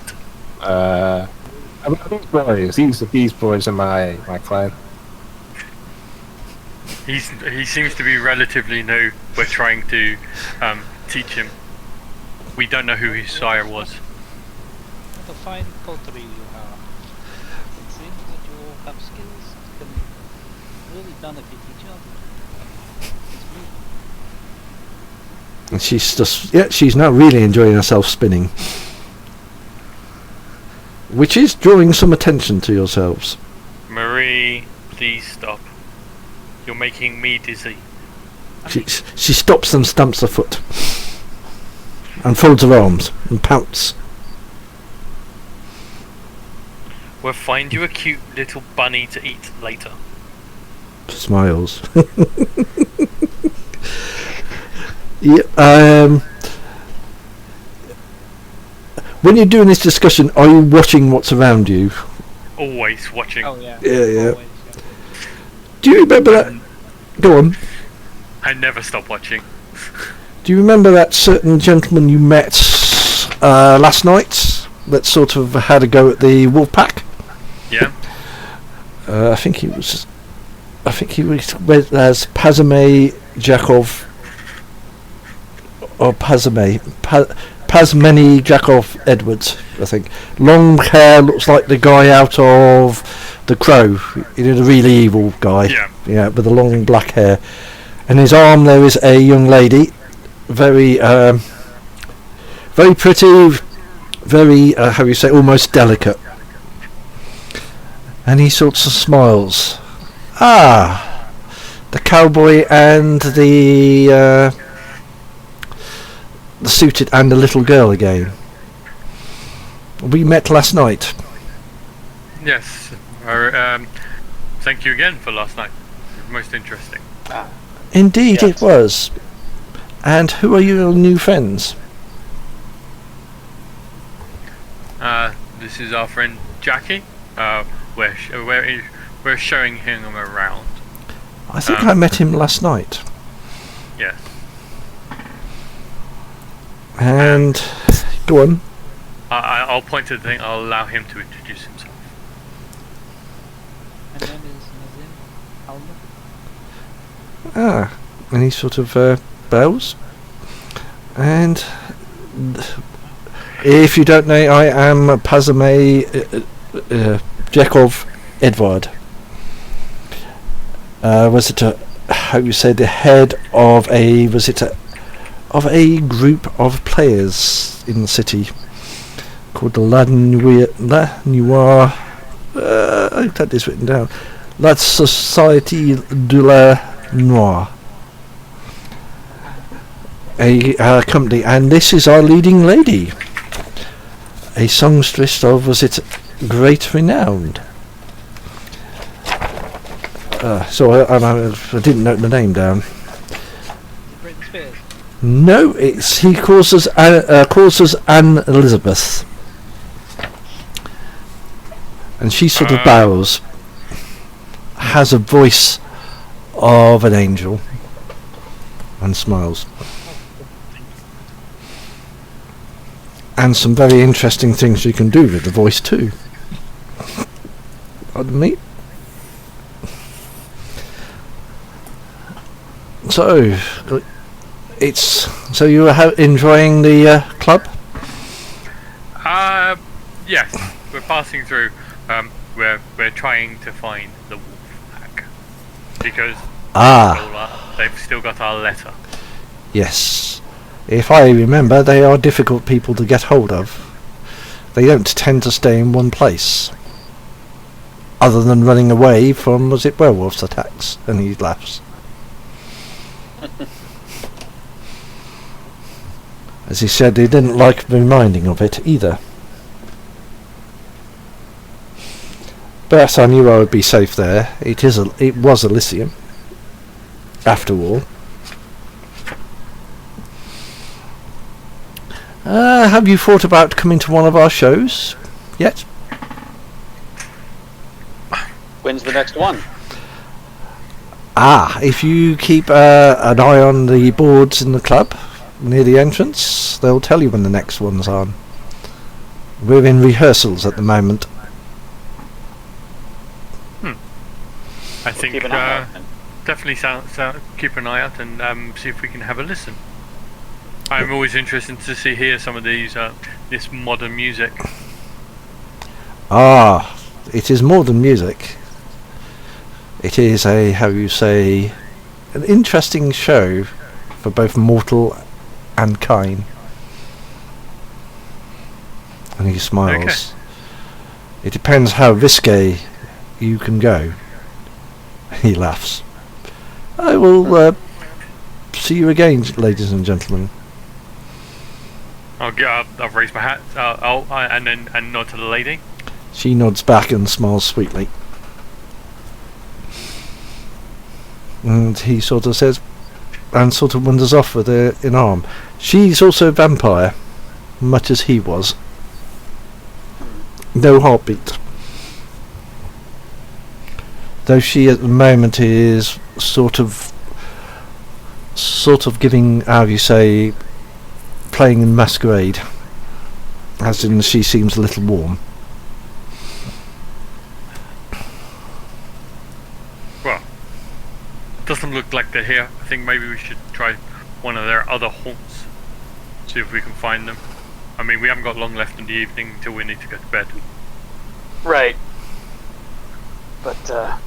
These boys are my clan. He seems to be relatively new. We're trying to teach him. We don't know who his sire was. What a fine pottery you have. It seems that you all have skills that can really benefit each other. It's beautiful. And she's now really enjoying herself spinning. Which is drawing some attention to yourselves. Marie, please stop. You're making me dizzy. She stops and stamps her foot. And folds her arms and pouts. We'll find you a cute little bunny to eat later. Smiles. Yeah, when you're doing this discussion, are you watching what's around you? Always watching. Oh yeah. Yeah. Always, yeah. Do you remember that? Go on. I never stop watching. Do you remember that certain gentleman you met last night that sort of had a go at the wolf pack? Yeah. I think he was read as Pazme Jakov or Pazmeni Jakov Edwards, I think. Long hair, looks like the guy out of The Crow. You know, the really evil guy. Yeah, with the long black hair. And his arm there is a young lady, very pretty, very how you say, almost delicate. And he sort of smiles. Ah, the cowboy and the suited and the little girl again. We met last night. Yes. Thank you again for last night. It was most interesting. Indeed, Yes. it was. And who are your new friends? This is our friend Jackie. We're showing him around. I think I met him last night. Yes. And go on. I'll point to the thing. I'll allow him to introduce himself. And then is Nazim Alma. Ah, and he sort of bows. And if you don't know, I am Pazme Jakov Edward. Was it how you say, the head of a group of players in the city. called the La Noire. I've got this written down. La Société de la Noire. A company, and this is our leading lady, a songstress of, was it, great renown. So I didn't note the name down. Britney Spears. No, he calls us Anne Elizabeth, and she sort of bows, has a voice of an angel, and smiles. And some very interesting things you can do with the voice too. Pardon me. So, so you were enjoying the club? Yes, we're passing through. We're trying to find the wolf pack because they've still got our letter. Yes. If I remember, they are difficult people to get hold of. They don't tend to stay in one place. Other than running away from, was it werewolves attacks? And he laughs. As he said, he didn't like reminding of it either. But I knew I would be safe there. It was Elysium, after all. Have you thought about coming to one of our shows yet? When's the next one? If you keep an eye on the boards in the club near the entrance, they'll tell you when the next one's on. We're in rehearsals at the moment. I think Keep an eye out, then. definitely keep an ey out and see if we can have a listen. I'm always interested to hear some of these this modern music. It is more than music. It is an interesting show for both mortal and kind. And he smiles. Okay. It depends how risque you can go. He laughs. I will see you again, ladies and gentlemen. I'll raise my hat. And nod to the lady. She nods back and smiles sweetly. And he sort of says, and sort of wanders off with an arm. She's also a vampire, much as he was. No heartbeat. Though she at the moment is sort of giving, how do you say, playing in Masquerade. As in, she seems a little warm. Well, doesn't look like they're here. I think maybe we should try one of their other haunts. See if we can find them. I mean, we haven't got long left in the evening until we need to go to bed. Right. But,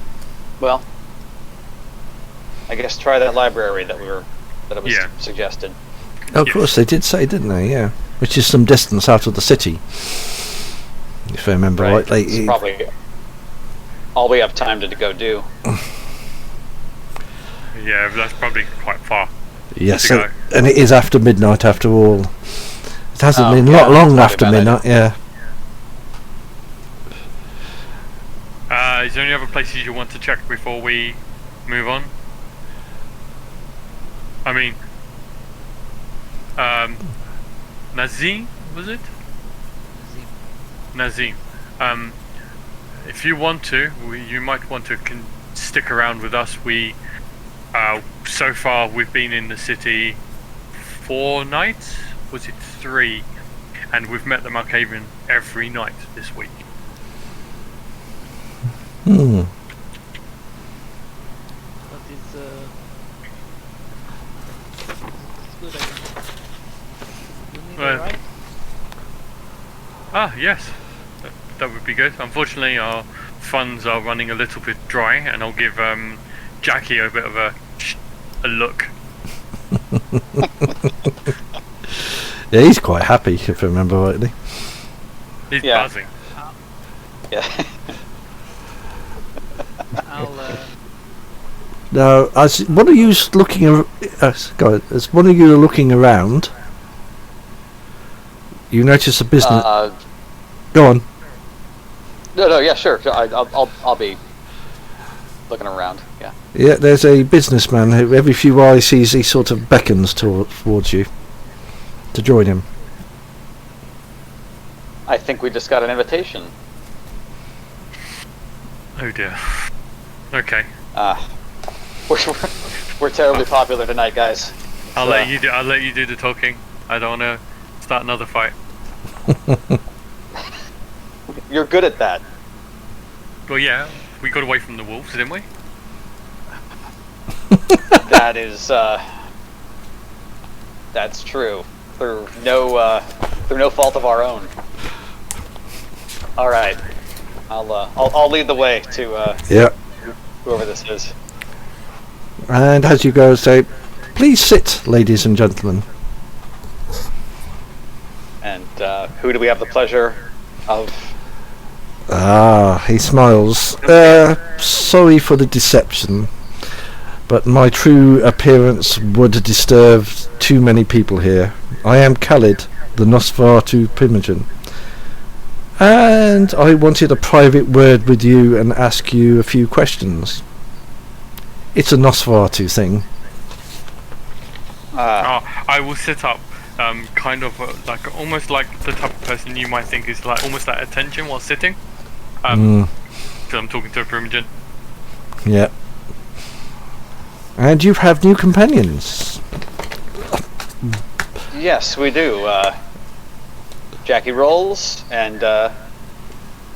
well, I guess try that library that was suggested. Oh, of course, they did say, didn't they? Yeah. Which is some distance out of the city. If I remember rightly. It's probably all we have time to go do. Yeah, that's probably quite far. Yes, and it is after midnight after all. It hasn't been long after midnight, yeah. Is there any other places you want to check before we move on? I mean, Nazim, was it? Nazim. If you want to, you might want to stick around with us. So far we've been in the city 4 nights? Was it 3? And we've met the Malkavian every night this week. That is good, I guess. You need a ride? Yes. That would be good. Unfortunately, our funds are running a little bit dry, and I'll give Jackie a bit of a look. Yeah, he's quite happy, if I remember rightly. He's Yeah. buzzing. Yeah. I'll Now, as one of you looking, as one of you are looking around, you notice a business. Go on. No, yeah, sure. I'll be looking around. Yeah. Yeah, there's a businessman who every few eyes sees he sort of beckons towards you to join him. I think we just got an invitation. Oh dear. Okay. We're terribly popular tonight, guys. I'll let you do the talking. I don't want to start another fight. You're good at that. Well, yeah, we got away from the wolves, didn't we? That is, that's true. Through no fault of our own. All right, I'll lead the way to Yeah. whoever this is. And as you go, say, "Please sit, ladies and gentlemen." And who do we have the pleasure of? Ah, he smiles. Sorry for the deception, but my true appearance would disturb too many people here. I am Khalid, the Nosferatu Primogen, and I wanted a private word with you and ask you a few questions. It's a Nosferatu thing. I will sit up, kind of like almost like the type of person you might think is like almost at attention while sitting. Because I'm talking to a Primogen. Yeah. And you have new companions. Yes, we do. Jackie Rolls and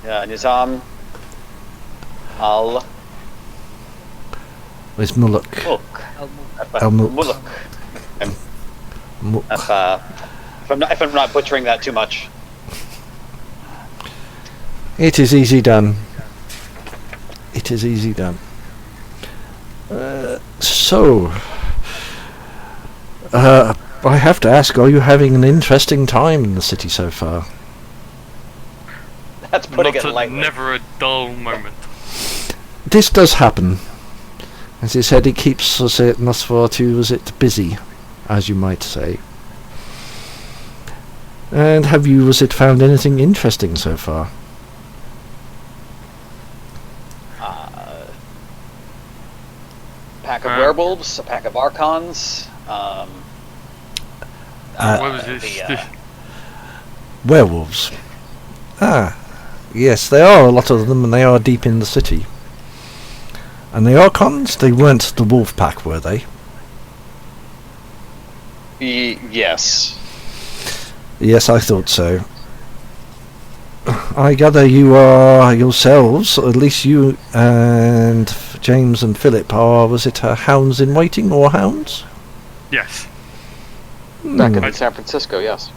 Nizam Al It's Muluk. Muluk. Muluk. If I'm not butchering that too much. It is easy done. It is easy done. I have to ask, are you having an interesting time in the city so far? That's putting it lightly. Never a dull moment. This does happen. As I said, it keeps us at Nosferatu busy, as you might say. And have you found anything interesting so far? Pack of werewolves, a pack of archons. What was this? Werewolves. Ah, yes, there are a lot of them, and they are deep in the city. And the Archons, they weren't the wolf pack, were they? Yes. Yes, I thought so. I gather you are yourselves, or at least you and James and Philip are, hounds in waiting, or hounds? Yes. Back in San Francisco, yes.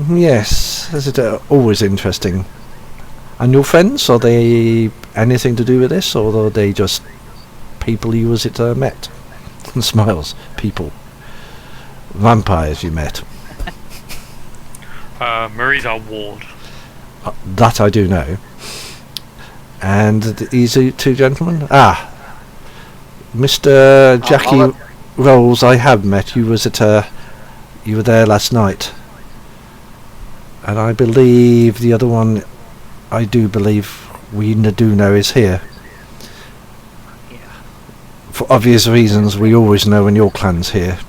Yes, is it always interesting? And your friends, are they anything to do with this, or are they just people you met? And smiles, people. Vampires you met. Marie's our ward. That I do know. And these two gentlemen? Ah, Mr. Jackie Rolls, I have met. You you were there last night. And I believe the other one, I do believe we do know is here. Yeah. For obvious reasons, we always know when your clan's here.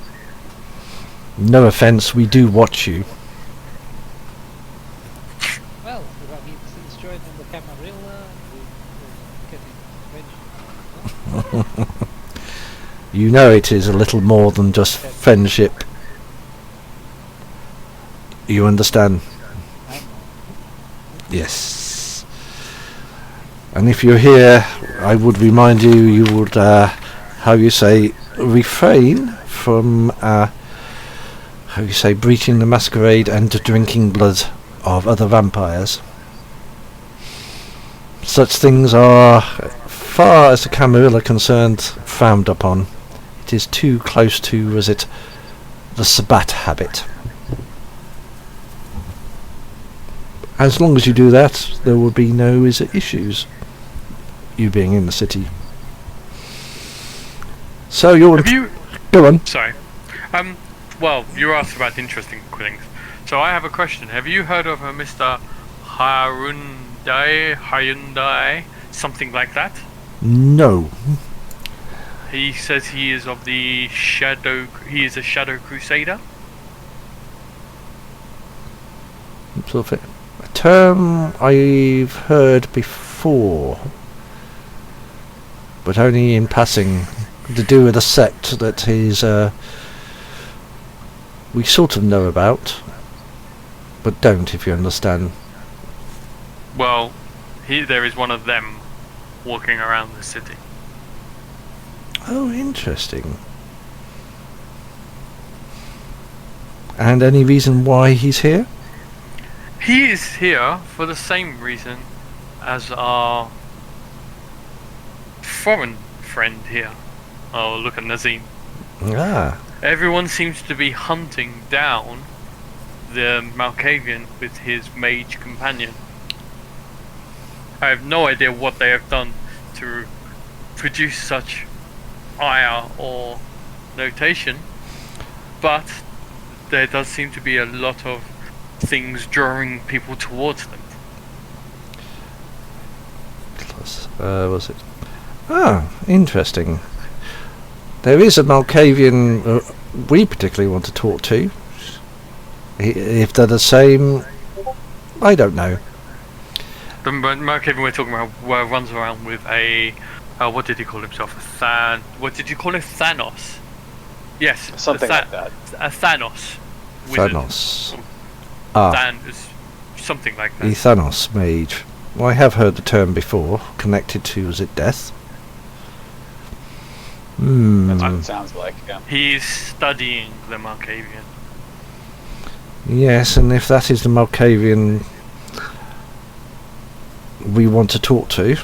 No offence, we do watch you. Well, I mean, since joining the Camarilla, we're getting friendship. You know it is a little more than just friendship. You understand? Yes. And if you're here, I would remind you, you would, refrain from, breaching the Masquerade and drinking blood of other vampires. Such things are, far as the Camarilla are concerned, frowned upon. It is too close to, the Sabbat habit. As long as you do that, there will be no issues. You being in the city. So you're... Have you... Go on. Sorry. Well, you asked about interesting things. So I have a question. Have you heard of a Mr. Hyundai, something like that? No. He says he is of the Shadow... He is a Shadow Crusader. Sort of a term I've heard before, but only in passing, to do with a sect that is we sort of know about, but don't, if you understand. Well, there is one of them walking around the city. Oh, interesting. And any reason why he's here? He is here for the same reason as our foreign friend here. Oh, look at Nazim. Ah. Everyone seems to be hunting down the Malkavian with his mage companion. I have no idea what they have done to produce such ire or notation, but there does seem to be a lot of things drawing people towards them. Was it? Ah, interesting. There is a Malkavian we particularly want to talk to. If they're the same, I don't know. The Malkavian we're talking about runs around with a... what did he call himself? What did you call it? Thanos? Yes. Something like that. A Thanos wizard. Thanos. Something like that. The Thanos mage. Well, I have heard the term before, connected to, was it death? That's what it sounds like, yeah. He's studying the Malkavian. Yes, and if that is the Malkavian we want to talk to,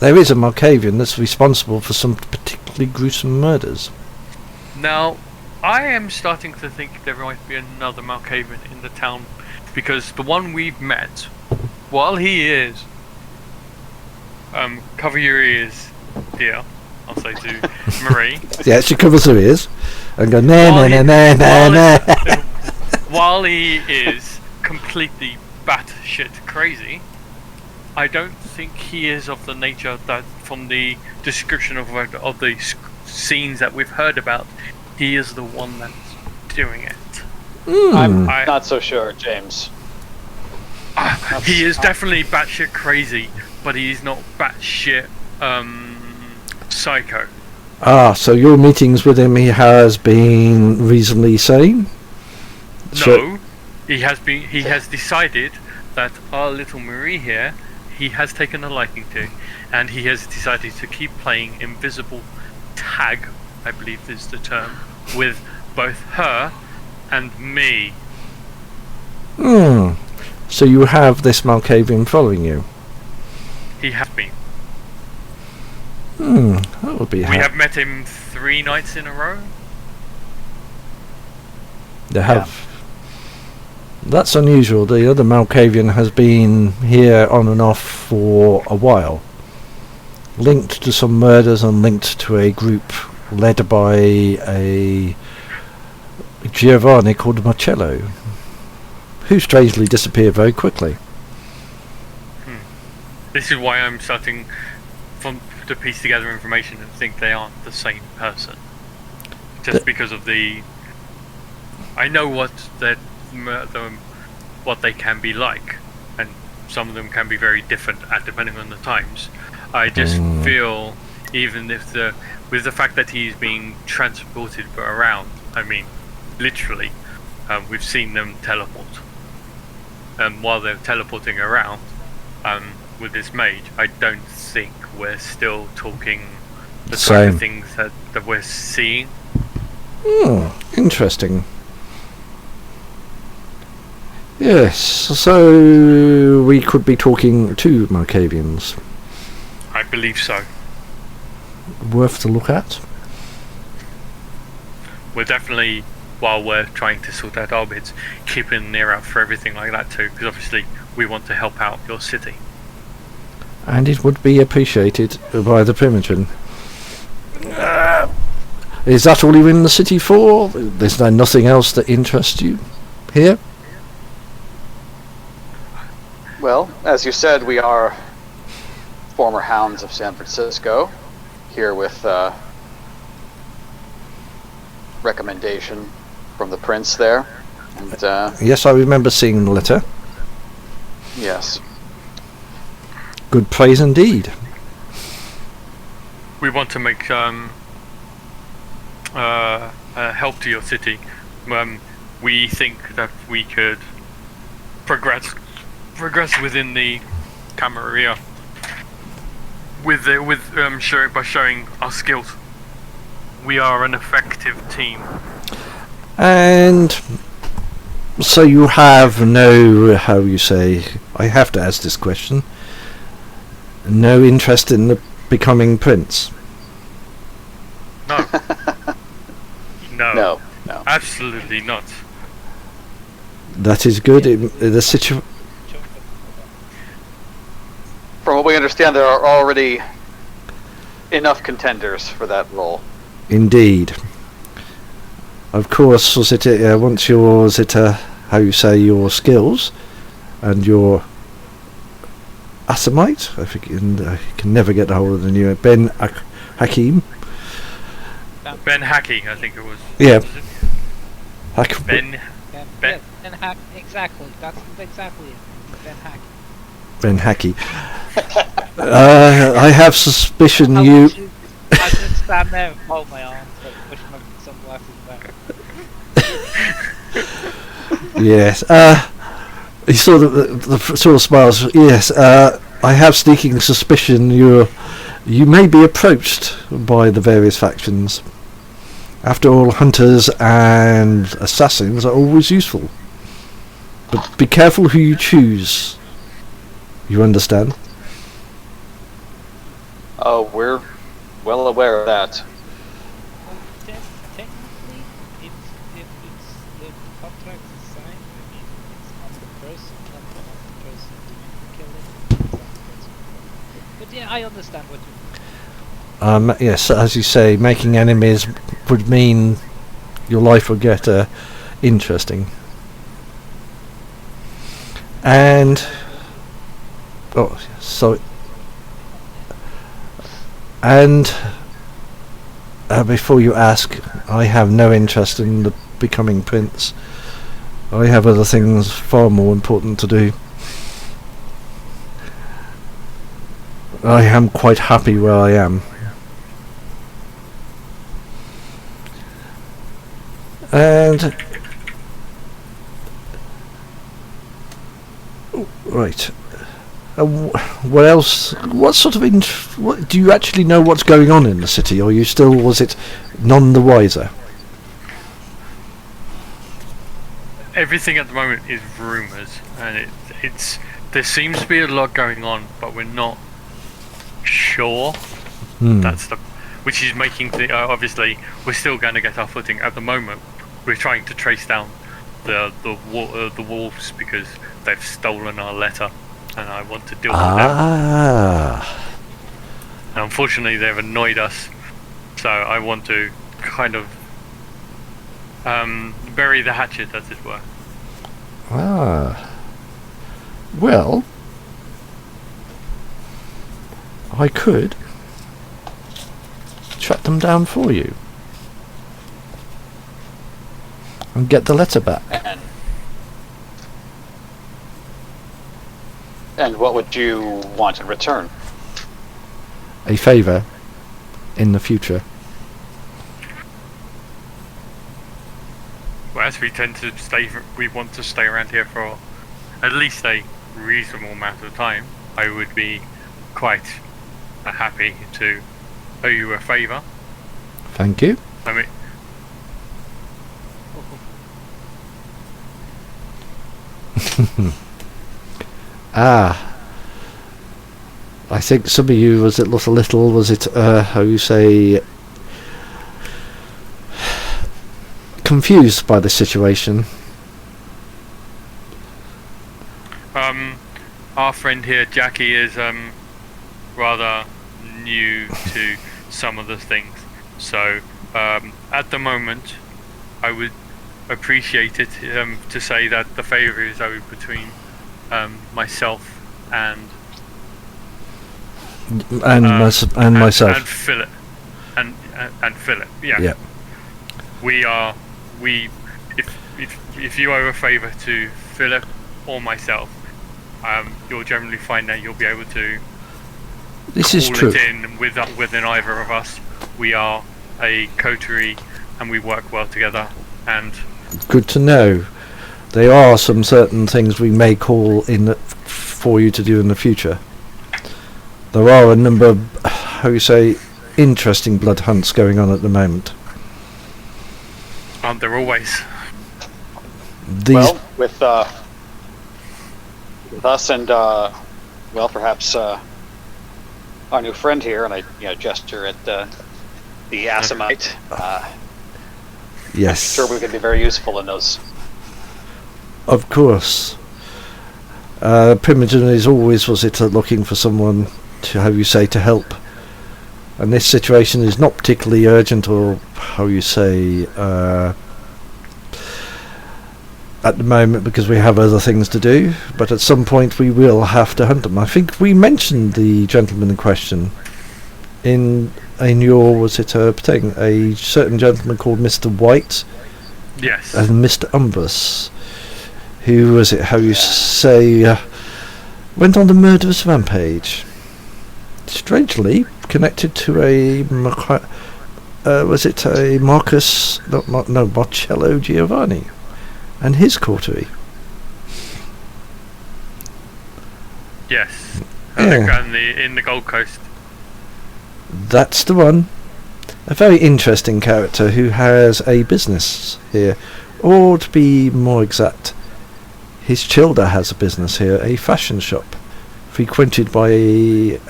there is a Malkavian that's responsible for some particularly gruesome murders. Now, I am starting to think there might be another Malkavian in the town, because the one we've met, while he is cover your ears, dear, I'll say to Marie. Yeah, she covers her ears and go nah nah nah nah nah. While he is completely batshit crazy, I don't think he is of the nature that, from the description of the scenes that we've heard about, he is the one that's doing it. I'm not so sure, James. He is definitely batshit crazy, but he's not batshit psycho. Ah, so your meetings with him, he has been reasonably sane? No, he has decided that our little Marie here, he has taken a liking to, and he has decided to keep playing invisible tag, I believe is the term, with both her and me. So you have this Malkavian following you? He has been. That would be... We have met him 3 nights in a row. They have. That's unusual. The other Malkavian has been here on and off for a while. Linked to some murders and linked to a group led by a Giovanni called Marcello, who strangely disappeared very quickly. This is why I'm starting to piece together information and think they aren't the same person. Just because of the... I know what what they can be like, and some of them can be very different depending on the times. I just feel, even if with the fact that he's being transported around, I mean, literally, we've seen them teleport. And while they're teleporting around, with this mage, I don't think we're still talking the kind of things that we're seeing. Interesting. Yes, so we could be talking to Malkavians. I believe so. Worth to look at. We're definitely while we're trying to sort out our bits, keeping an ear out for everything like that too, because obviously we want to help out your city. And it would be appreciated by the Primogen. Is that all you're in the city for? Is there nothing else that interests you here? Well, as you said, we are former hounds of San Francisco, here with recommendation from the prince there. And, Yes, I remember seeing the letter. yes. Good praise indeed. We want to make help to your city. We think that we could progress within the Camarilla by showing our skills. We are an effective team. And so you have no, how you say, I have to ask this question, no interest in becoming prince? No. No. Absolutely not. That is good. The situation. From what we understand, there are already enough contenders for that role. Indeed. Of course, was it once your how you say your skills and your Asimite? I think I can never get hold of the new Ben Hakim. Ben Hackey, I think it was. Yeah. Was it? Ben Hack, exactly. That's exactly it. Ben Hack. Ben Hackey. I have suspicion you. I just stand there and hold my arms, like pushing my sunglasses back. Yes. He sort of the sort of smiles. Yes. I have sneaking suspicion you may be approached by the various factions. After all, hunters and assassins are always useful. But be careful who you choose. You understand? Oh, we're well aware of that. Technically, if the contract is signed, I mean, it's on the person, not on the person doing the killing. It's on the person. But yeah, I understand what you mean. Yes, as you say, making enemies would mean your life would get interesting. And before you ask, I have no interest in becoming prince. I have other things far more important to do. I am quite happy where I am. And right, what else? What sort of what do you actually know what's going on in the city, or was it none the wiser? Everything at the moment is rumours, and there seems to be a lot going on, but we're not sure. Which is making obviously we're still going to get our footing. At the moment, we're trying to trace down the wolves because they've stolen our letter, and I want to deal with them. And unfortunately, they've annoyed us, so I want to kind of bury the hatchet, as it were. Well, I could track them down for you and get the letter back. And what would you want in return? A favour in the future. Well, as we tend to we want to stay around here for at least a reasonable amount of time. I would be quite happy to owe you a favour. Thank you. I mean, I think some of you, was it how you say, confused by the situation. Our friend here, Jackie, is rather new to some of the things. So at the moment, I would appreciate it to say that the favour is owed between myself and myself. and Philip and Philip. Yeah. Yeah. If you owe a favour to Philip or myself, you'll generally find that you'll be able to This is call true. it in within either of us. We are a coterie and we work well together. And Good to know. There are some certain things we may call in for you to do in the future. There are a number of, how you say, interesting blood hunts going on at the moment. aren't there always? These Well, with us and well, perhaps our new friend here, and I gesture at the Asimite. yes, Sure, we could be very useful in those. of course. Primogen is always looking for someone to, how you say, to help. And this situation is not particularly urgent, or how you say, at the moment, because we have other things to do. But at some point we will have to hunt them. I think we mentioned the gentleman in question in your thing, a certain gentleman called Mr. White Yes. and Mr. Umbus, who was it? How you say, went on the murderous rampage. Strangely connected to a Marcus? No, Marcello Giovanni, and his coterie. Yes. Yeah. In the Gold Coast. That's the one. A very interesting character who has a business here, or to be more exact, his childer has a business here, a fashion shop, frequented by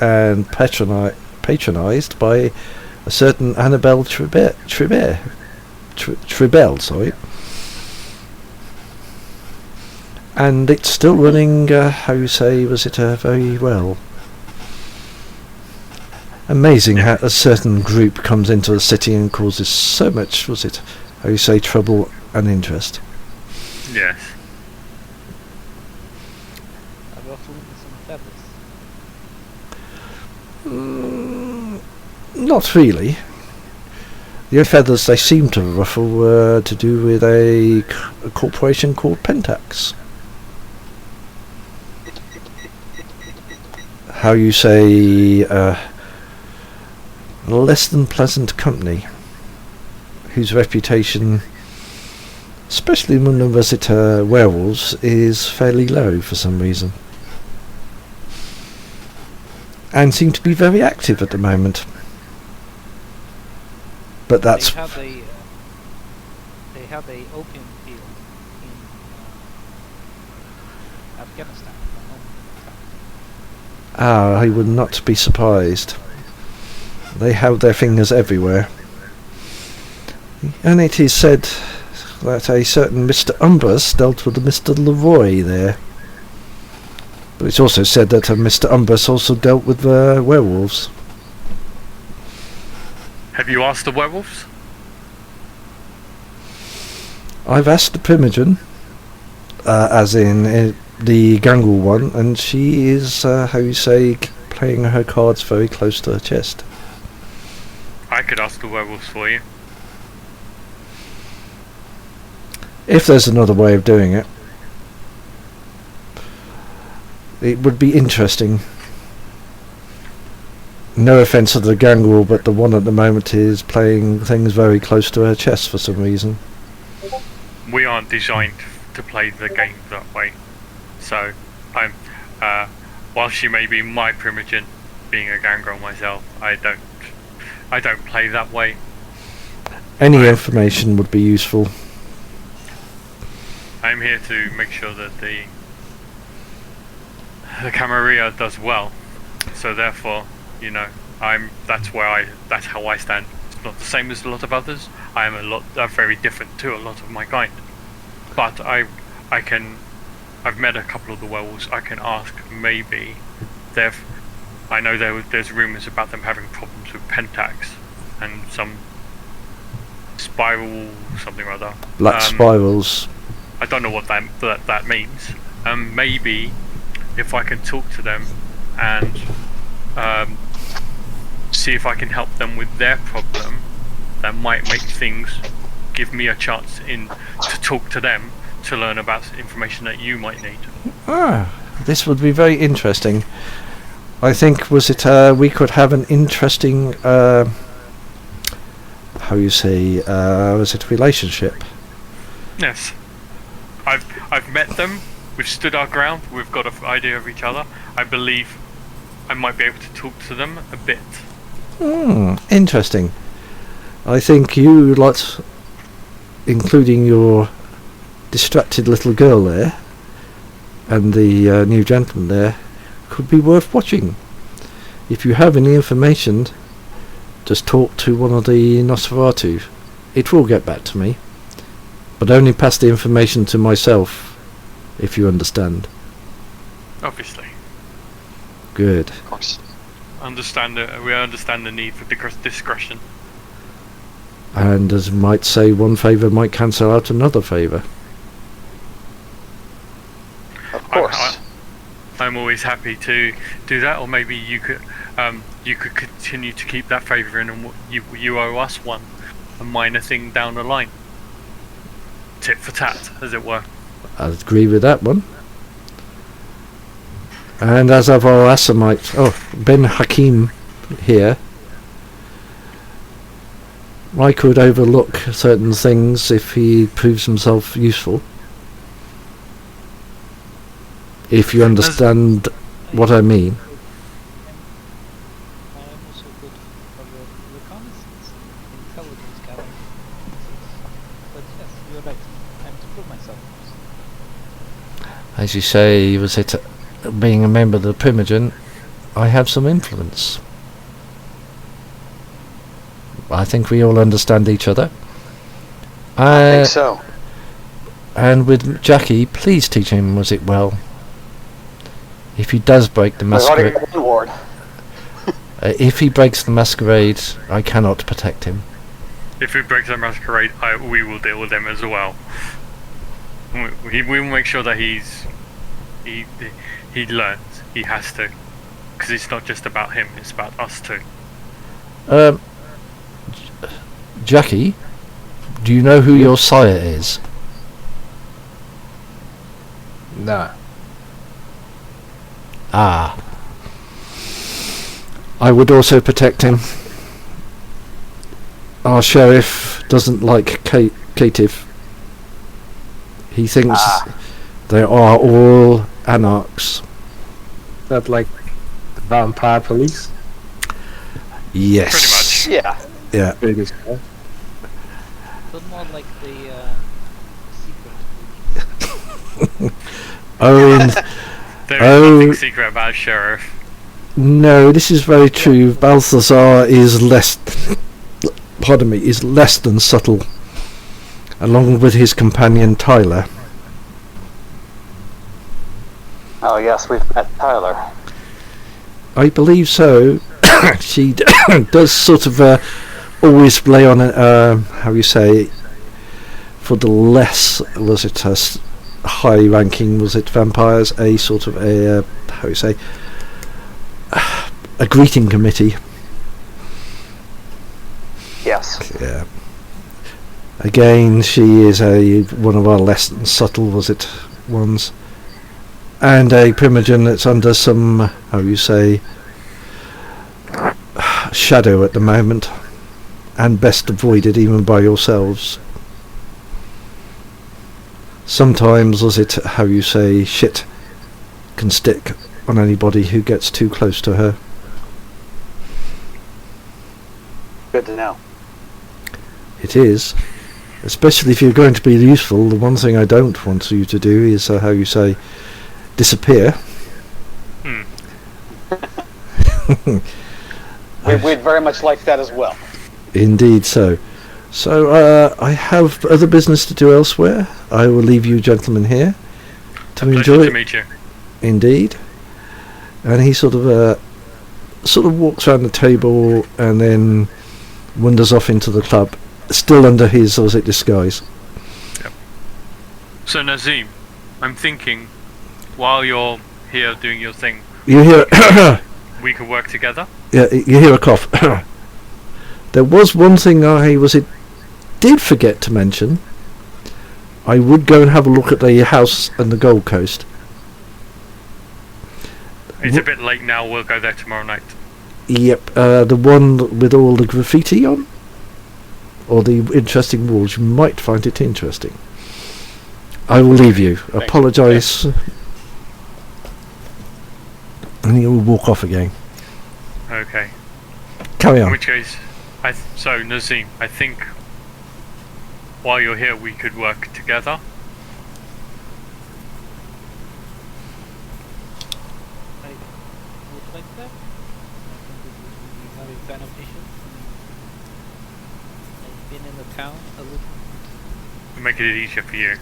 and patronised by a certain Annabelle Tribelle, sorry. And it's still running, very well. Amazing how a certain group comes into the city and causes so much, trouble and interest. Yes. Are we off with some feathers? Not really. The only feathers they seem to ruffle were to do with a corporation called Pentax. How you say, less than pleasant company, whose reputation, especially among the werewolves, is fairly low for some reason, and seem to be very active at the moment. But that's They had the opium field in Afghanistan. I would not be surprised. They have their fingers everywhere. And it is said that a certain Mr. Umbus dealt with a Mr. Leroy there. But it's also said that a Mr. Umbus also dealt with werewolves. Have you asked the werewolves? I've asked the Primogen, as in the Gangle one, and she is, playing her cards very close to her chest. I could ask the werewolves for you. If there's another way of doing it. It would be interesting. No offence to the Gangrel, but the one at the moment is playing things very close to her chest for some reason. We aren't designed to play the game that way. So, while she may be my Primogen, being a Gangrel myself, I don't play that way. Any information would be useful. I'm here to make sure that the Camarilla does well. So therefore, that's how I stand. not the same as a lot of others. I am very different to a lot of my kind. But I've met a couple of the werewolves. I can ask, maybe I know there's rumours about them having problems with pentax and some spiral something or other. Black spirals. I don't know what that means. Maybe if I can talk to them and see if I can help them with their problem, that might give me a chance to talk to them to learn about information that you might need. This would be very interesting. I think we could have an interesting relationship. Yes. I've met them, we've stood our ground, we've got an idea of each other. I believe I might be able to talk to them a bit. Interesting. I think you lot, including your distracted little girl there, and the new gentleman there, could be worth watching. If you have any information, just talk to one of the Nosferatu. It will get back to me, but only pass the information to myself, if you understand. Obviously. Good. Of course. We understand the need for discretion. And as might say, one favour might cancel out another favour. Of course. I'm always happy to do that, or maybe you could continue to keep that favour in, and you owe us a minor thing down the line. Tit for tat, as it were. I agree with that one. And as of our Assamite, Ben Hakim here, I could overlook certain things if he proves himself useful. If you understand what I mean. I am also good for reconnaissance, intelligence gathering. But yes, you're right. I have to prove myself. As you say, being a member of the Primogen, I have some influence. I think we all understand each other. I think so. And with Jackie, please teach him well. If he does break the masquerade, if he breaks the masquerade, I cannot protect him. If he breaks the masquerade, we will deal with him as well. We will make sure that he learns. He has to, because it's not just about him; it's about us too. Jackie, do you know who your sire is? No. I would also protect him. Our sheriff doesn't like caitiff. He thinks they are all anarchs. That like the vampire police? Yes. Pretty much. Yeah. Yeah. Biggest guy. But more like the secret. There is nothing secret about sheriff. No, this is very true. Balthazar is less than subtle, along with his companion Tyler. Oh yes, we've met Tyler. I believe so. She does sort of always play on for the less, high-ranking, vampires, a sort of a greeting committee. Yes. Yeah. Again, she is one of our less than subtle ones, and a Primogen that's under some shadow at the moment, and best avoided even by yourselves. Sometimes shit can stick on anybody who gets too close to her. Good to know. It is, especially if you're going to be useful. The one thing I don't want you to do is disappear. We'd very much like that as well. Indeed so. So I have other business to do elsewhere. I will leave you gentlemen here to enjoy Pleasure it. to meet you. Indeed. And he sort of walks around the table and then wanders off into the club, still under his disguise. Yep. So Nazim, I'm thinking, while you're here doing your thing, You hear we could work together. yeah, you hear a cough. There was one thing did forget to mention. I would go and have a look at the house on the Gold Coast. It's a bit late now. We'll go there tomorrow night. Yep, the one with all the graffiti on, or the interesting walls. You might find it interesting. I will leave you. Apologise. And he will walk off again. Okay. Carry In on. which case, so Nazim, I think while you're here, we could work together. I would like that. I think it would be very beneficial. I've been in the town a little bit. It'll make it easier for you.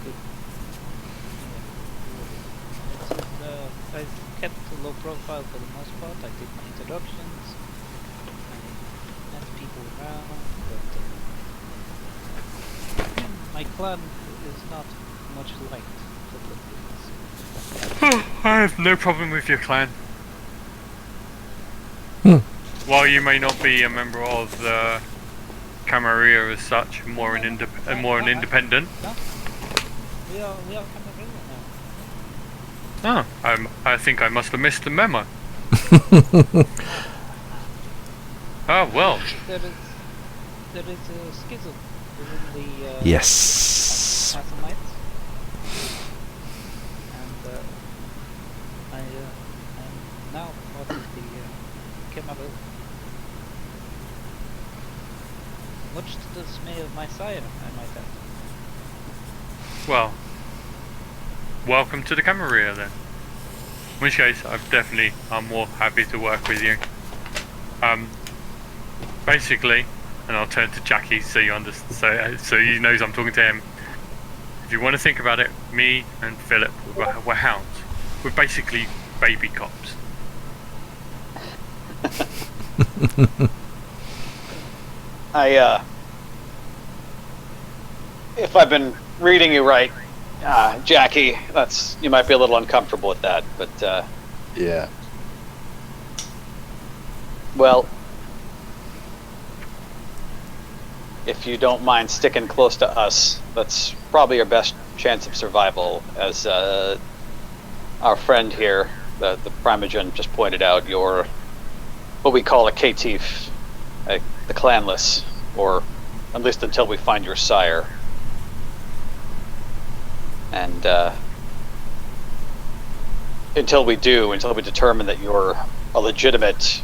I've kept a low profile for the most part. I did my introductions. I met people around, but my clan is not much liked. I have no problem with your clan. Hmm. While you may not be a member of the Camarilla as such, more an independent. No? We are Camarilla now. Oh, I think I must have missed the memo. Oh well. There is a schism within the Yes. Masomites. And I'm now part of the Camarilla. Much to the dismay of my sire, I might add. Well, welcome to the Camarilla then. In which case, I'm more happy to work with you. Basically, and I'll turn to Jackie so you understand, so he knows I'm talking to him. If you want to think about it, me and Philip, we're hounds. We're basically baby cops. If I've been reading you right, Jackie, you might be a little uncomfortable with that, but Yeah. well, if you don't mind sticking close to us, that's probably your best chance of survival. As our friend here, the Primogen, just pointed out, you're what we call a caitiff, the clanless, or at least until we find your sire. And until we determine that you're a legitimate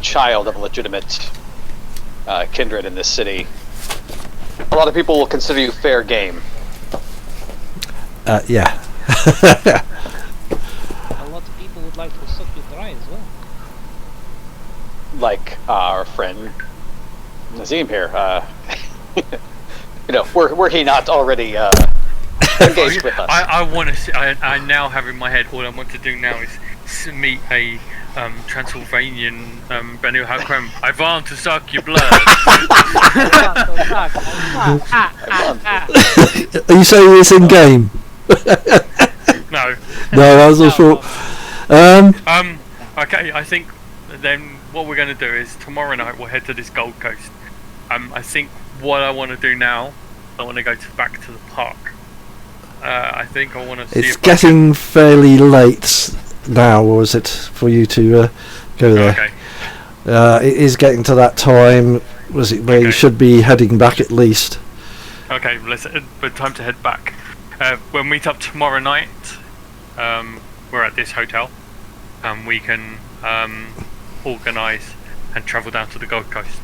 child of a legitimate kindred in this city, a lot of people will consider you fair game. Yeah. A lot of people would like to suck you dry as well. Like our friend Nazim here. Were he not already engaged with us? I want to see. I now have in my head all I want to do now is meet a Transylvanian Benu Hakrem. I want to suck your blood. Are you saying it's in game? No. No, that was a thought. Okay, I think then what we're going to do is tomorrow night we'll head to this Gold Coast. I think what I want to do now, I want to go back to the park. I think I want to see. It's getting fairly late now, or is it for you to go there? Okay. It is getting to that time. Was it where you should be heading back at least? Okay, but time to head back. We'll meet up tomorrow night. We're at this hotel, and we can organise and travel down to the Gold Coast.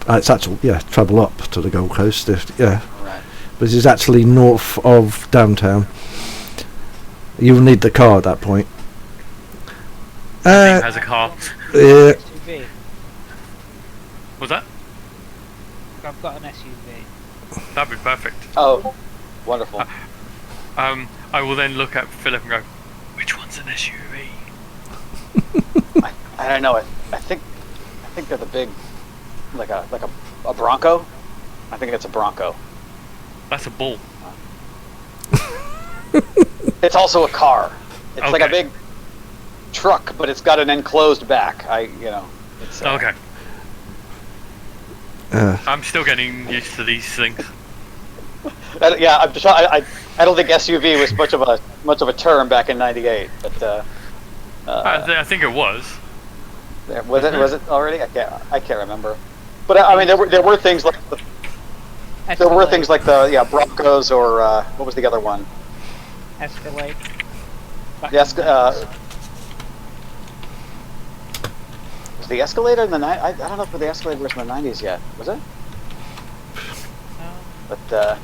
It's actually travel up to the Gold Coast. Right. But it's actually north of downtown. You'll need the car at that point. Name has a car. SUV. Was that? I've got an SUV. That'd be perfect. Oh, wonderful. I will then look at Philip and go, which one's an SUV? I don't know. I think they're the big, like a Bronco. I think it's a Bronco. That's a bull. It's also a car. It's like a Okay. big truck, but it's got an enclosed back. It's Okay. I'm still getting used to these things. yeah. I don't think SUV was much of a term back in '98, but I think it was. was it already? I can't remember. But I mean, there were things like the Broncos or what was the other one? Escalade. Yes. Was the Escalator in the I don't know if the Escalator was in the '90s yet. Was it? No. But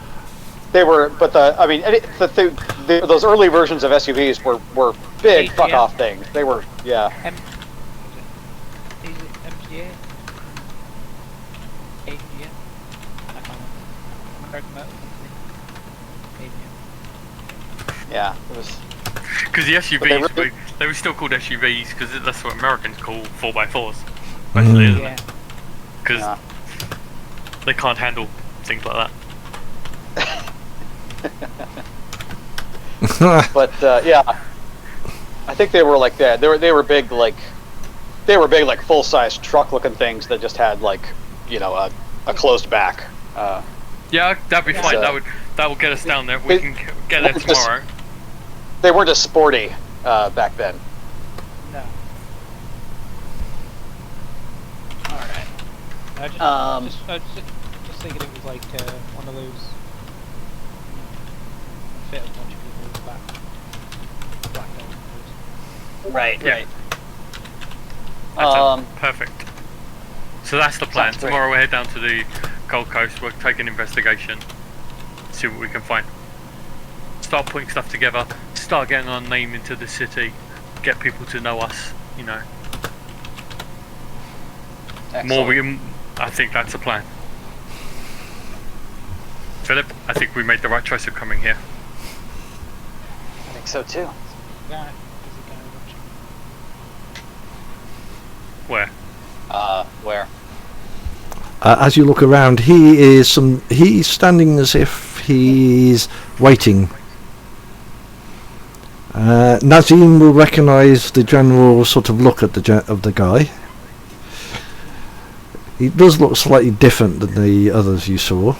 they were. But those early versions of SUVs were big AGM. fuck off things. They were yeah. Is it MGA? AGM? I can't remember. American Motor Company. AGM. Yeah, it was. Because the SUVs, But they were still called SUVs because that's what Americans call 4x4s. Basically, isn't Yeah. it? Because Yeah. they can't handle things like that. But yeah, I think they were like that. They were big like full size truck looking things that just had like a closed back. Yeah, that'd be fine. So- That will get us down there. We can get there tomorrow. They weren't as sporty back then. No. Alright. I was just thinking it was like one of those. Fit a bunch of people in the back. Black gold. Right. Yeah. Right. Perfect. So that's the plan. Sounds great. Tomorrow we head down to the Gold Coast. We'll take an investigation. See what we can find. Start putting stuff together. Start getting our name into the city. Get people to know us. Excellent. I think that's the plan. Philip, I think we made the right choice of coming here. I think so too. Guy, there's a guy watching. Where? Where? As you look around, he's standing as if he's waiting. Nazim will recognise the general sort of look at the guy. He does look slightly different than the others you saw,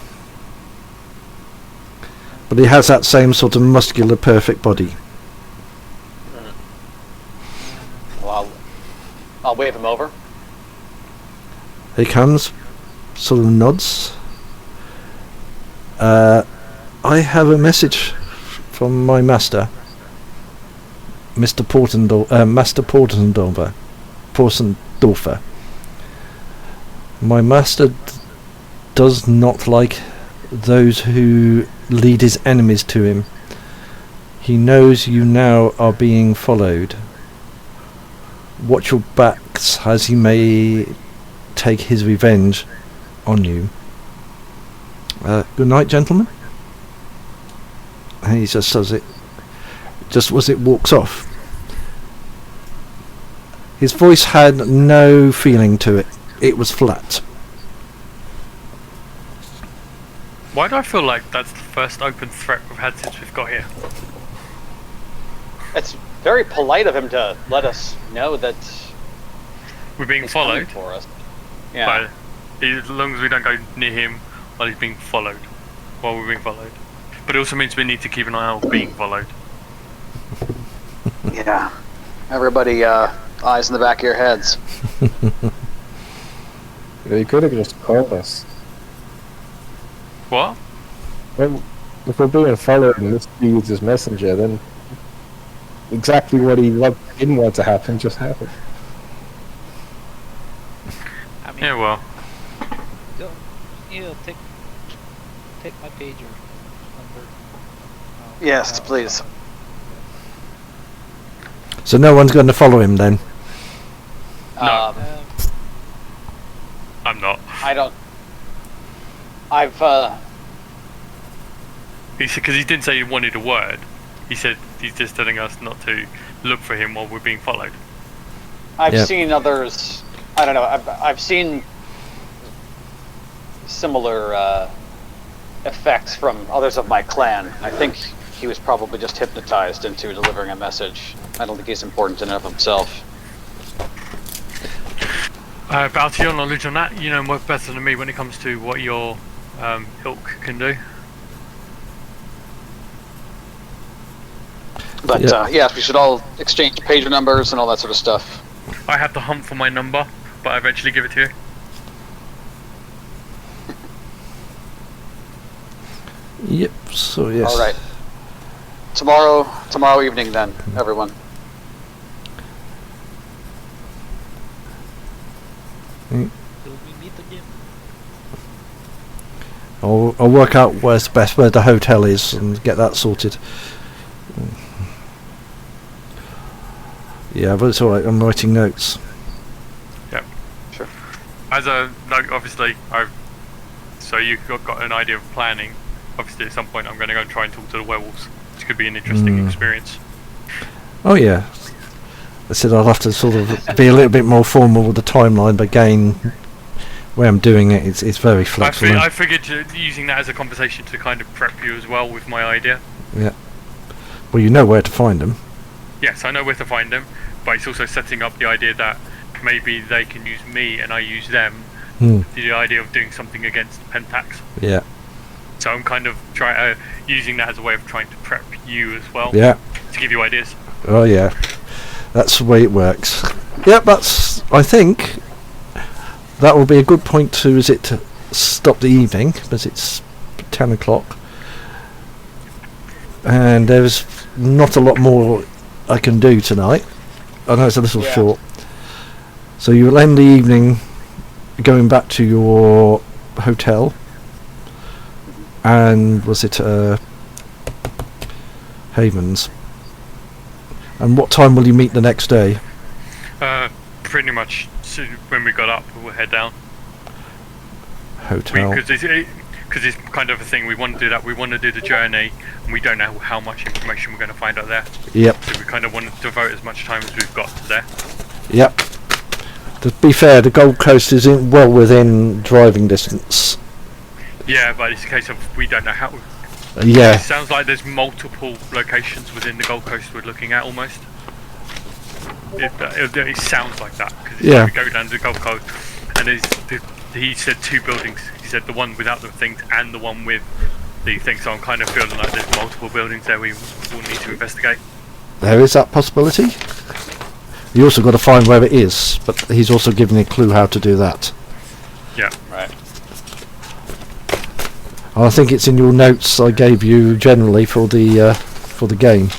but he has that same sort of muscular, perfect body. Well, I'll wave him over. He comes, sort of nods. I have a message from my master, Mr. Master Portendorfer. My master does not like those who lead his enemies to him. He knows you now are being followed. Watch your backs as he may take his revenge on you. Good night, gentlemen. And he just does it. Just as it walks off. His voice had no feeling to it. It was flat. Why do I feel like that's the first open threat we've had since we've got here? It's very polite of him to let us know that We're being he's coming followed, for us. Yeah. but as long as we don't go near him while he's being followed. While we're being followed. But it also means we need to keep an eye on being followed. Yeah. Everybody, eyes in the back of your heads. They could have just called us. What? Well, if we're being followed and this dude's his messenger, then exactly what he didn't want to happen just happened. I mean, Yeah, well. go, take my pager number. Yes, please. So no one's going to follow him then. I don't. I've. He said because he didn't say he wanted a word. He said he's just telling us not to look for him while we're being followed. I've seen others. I don't know. I've seen similar effects from others of my clan. I think he was probably just hypnotized into delivering a message. I don't think he's important enough himself. About your knowledge on that, you know much better than me when it comes to what your ilk can do. But yes, we should all exchange pager numbers and all that sort of stuff. I had to hunt for my number, but I eventually give it to you. Yep. So yes. All right. Tomorrow evening, then, everyone. I'll work out where's best, where the hotel is, and get that sorted. Yeah, but it's alright, I'm writing notes. Yep. Sure. As a, like, obviously, so you've got an idea of planning. Obviously, at some point, I'm going to go and try and talk to the werewolves, which could be an interesting experience. Oh yeah. I said I'll have to sort of be a little bit more formal with the timeline, but again, where I'm doing it, it's very flexible. I figured using that as a conversation to kind of prep you as well with my idea. Yeah. Well, you know where to find them. Yes, I know where to find them, but it's also setting up the idea that maybe they can use me and I use them. The idea of doing something against Pentax. Yeah. So I'm kind of using that as a way of trying to prep you as well. Yeah. To give you ideas. Oh yeah. That's the way it works. Yep, I think that will be a good point to stop the evening, because it's 10 o'clock. And there's not a lot more I can do tonight. I know it's a little short. So you'll end the evening going back to your hotel. And was it Havens? And what time will you meet the next day? Pretty much when we got up, we'll head down. Hotel. Because it's kind of a thing, we want to do that, we want to do the journey, and we don't know how much information we're going to find out there. Yep. So we kind of want to devote as much time as we've got to there. Yep. To be fair, the Gold Coast is well within driving distance. Yeah, but it's a case of we don't know how. Yeah. It sounds like there's multiple locations within the Gold Coast we're looking at almost. It sounds like that, because we go down to the Gold Coast, and he said 2 buildings. He said the one without the things and the one with the things. So I'm kind of feeling like there's multiple buildings there we will need to investigate. There is that possibility. You also got to find where it is, but he's also given a clue how to do that. Yeah. Right. I think it's in your notes I gave you generally for the game.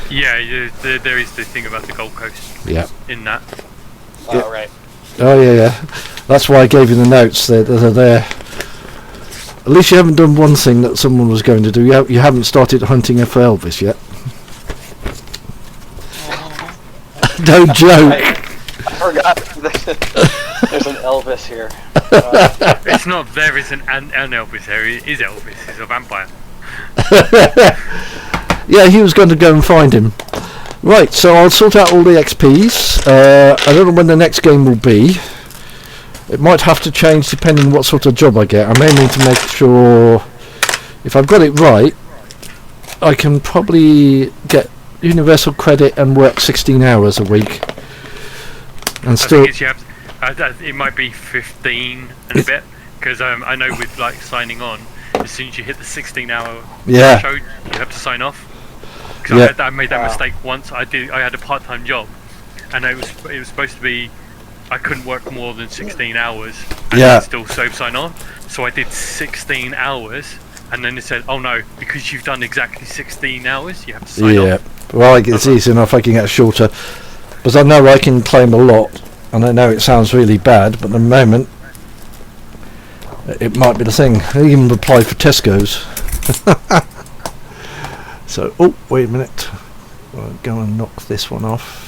Yeah, there is the thing about the Gold Coast. Yeah. In that. Oh, right. Oh yeah. That's why I gave you the notes. They're there. At least you haven't done one thing that someone was going to do. You haven't started hunting for Elvis yet. Don't joke. I forgot. There's an Elvis here. It's not there is an Elvis here. It is Elvis. He's a vampire. Yeah, he was going to go and find him. Right, so I'll sort out all the XPs. I don't know when the next game will be. It might have to change depending on what sort of job I get. I may need to make sure, if I've got it right, I can probably get universal credit and work 16 hours a week. And still, I think it might be 15 and a bit, because I know with like signing on, as soon as you hit the 16-hour threshold, you have to sign off. Because I made that mistake once. I had a part-time job, and it was supposed to be I couldn't work more than 16 hours and still sign on. So I did 16 hours, and then it said, "Oh no, because you've done exactly 16 hours, you have to sign off." Yeah, well, it's easy enough. I can get shorter, because I know I can claim a lot, and I know it sounds really bad, but at the moment it might be the thing. I even applied for Tesco's. So, oh, wait a minute. I'll go and knock this one off.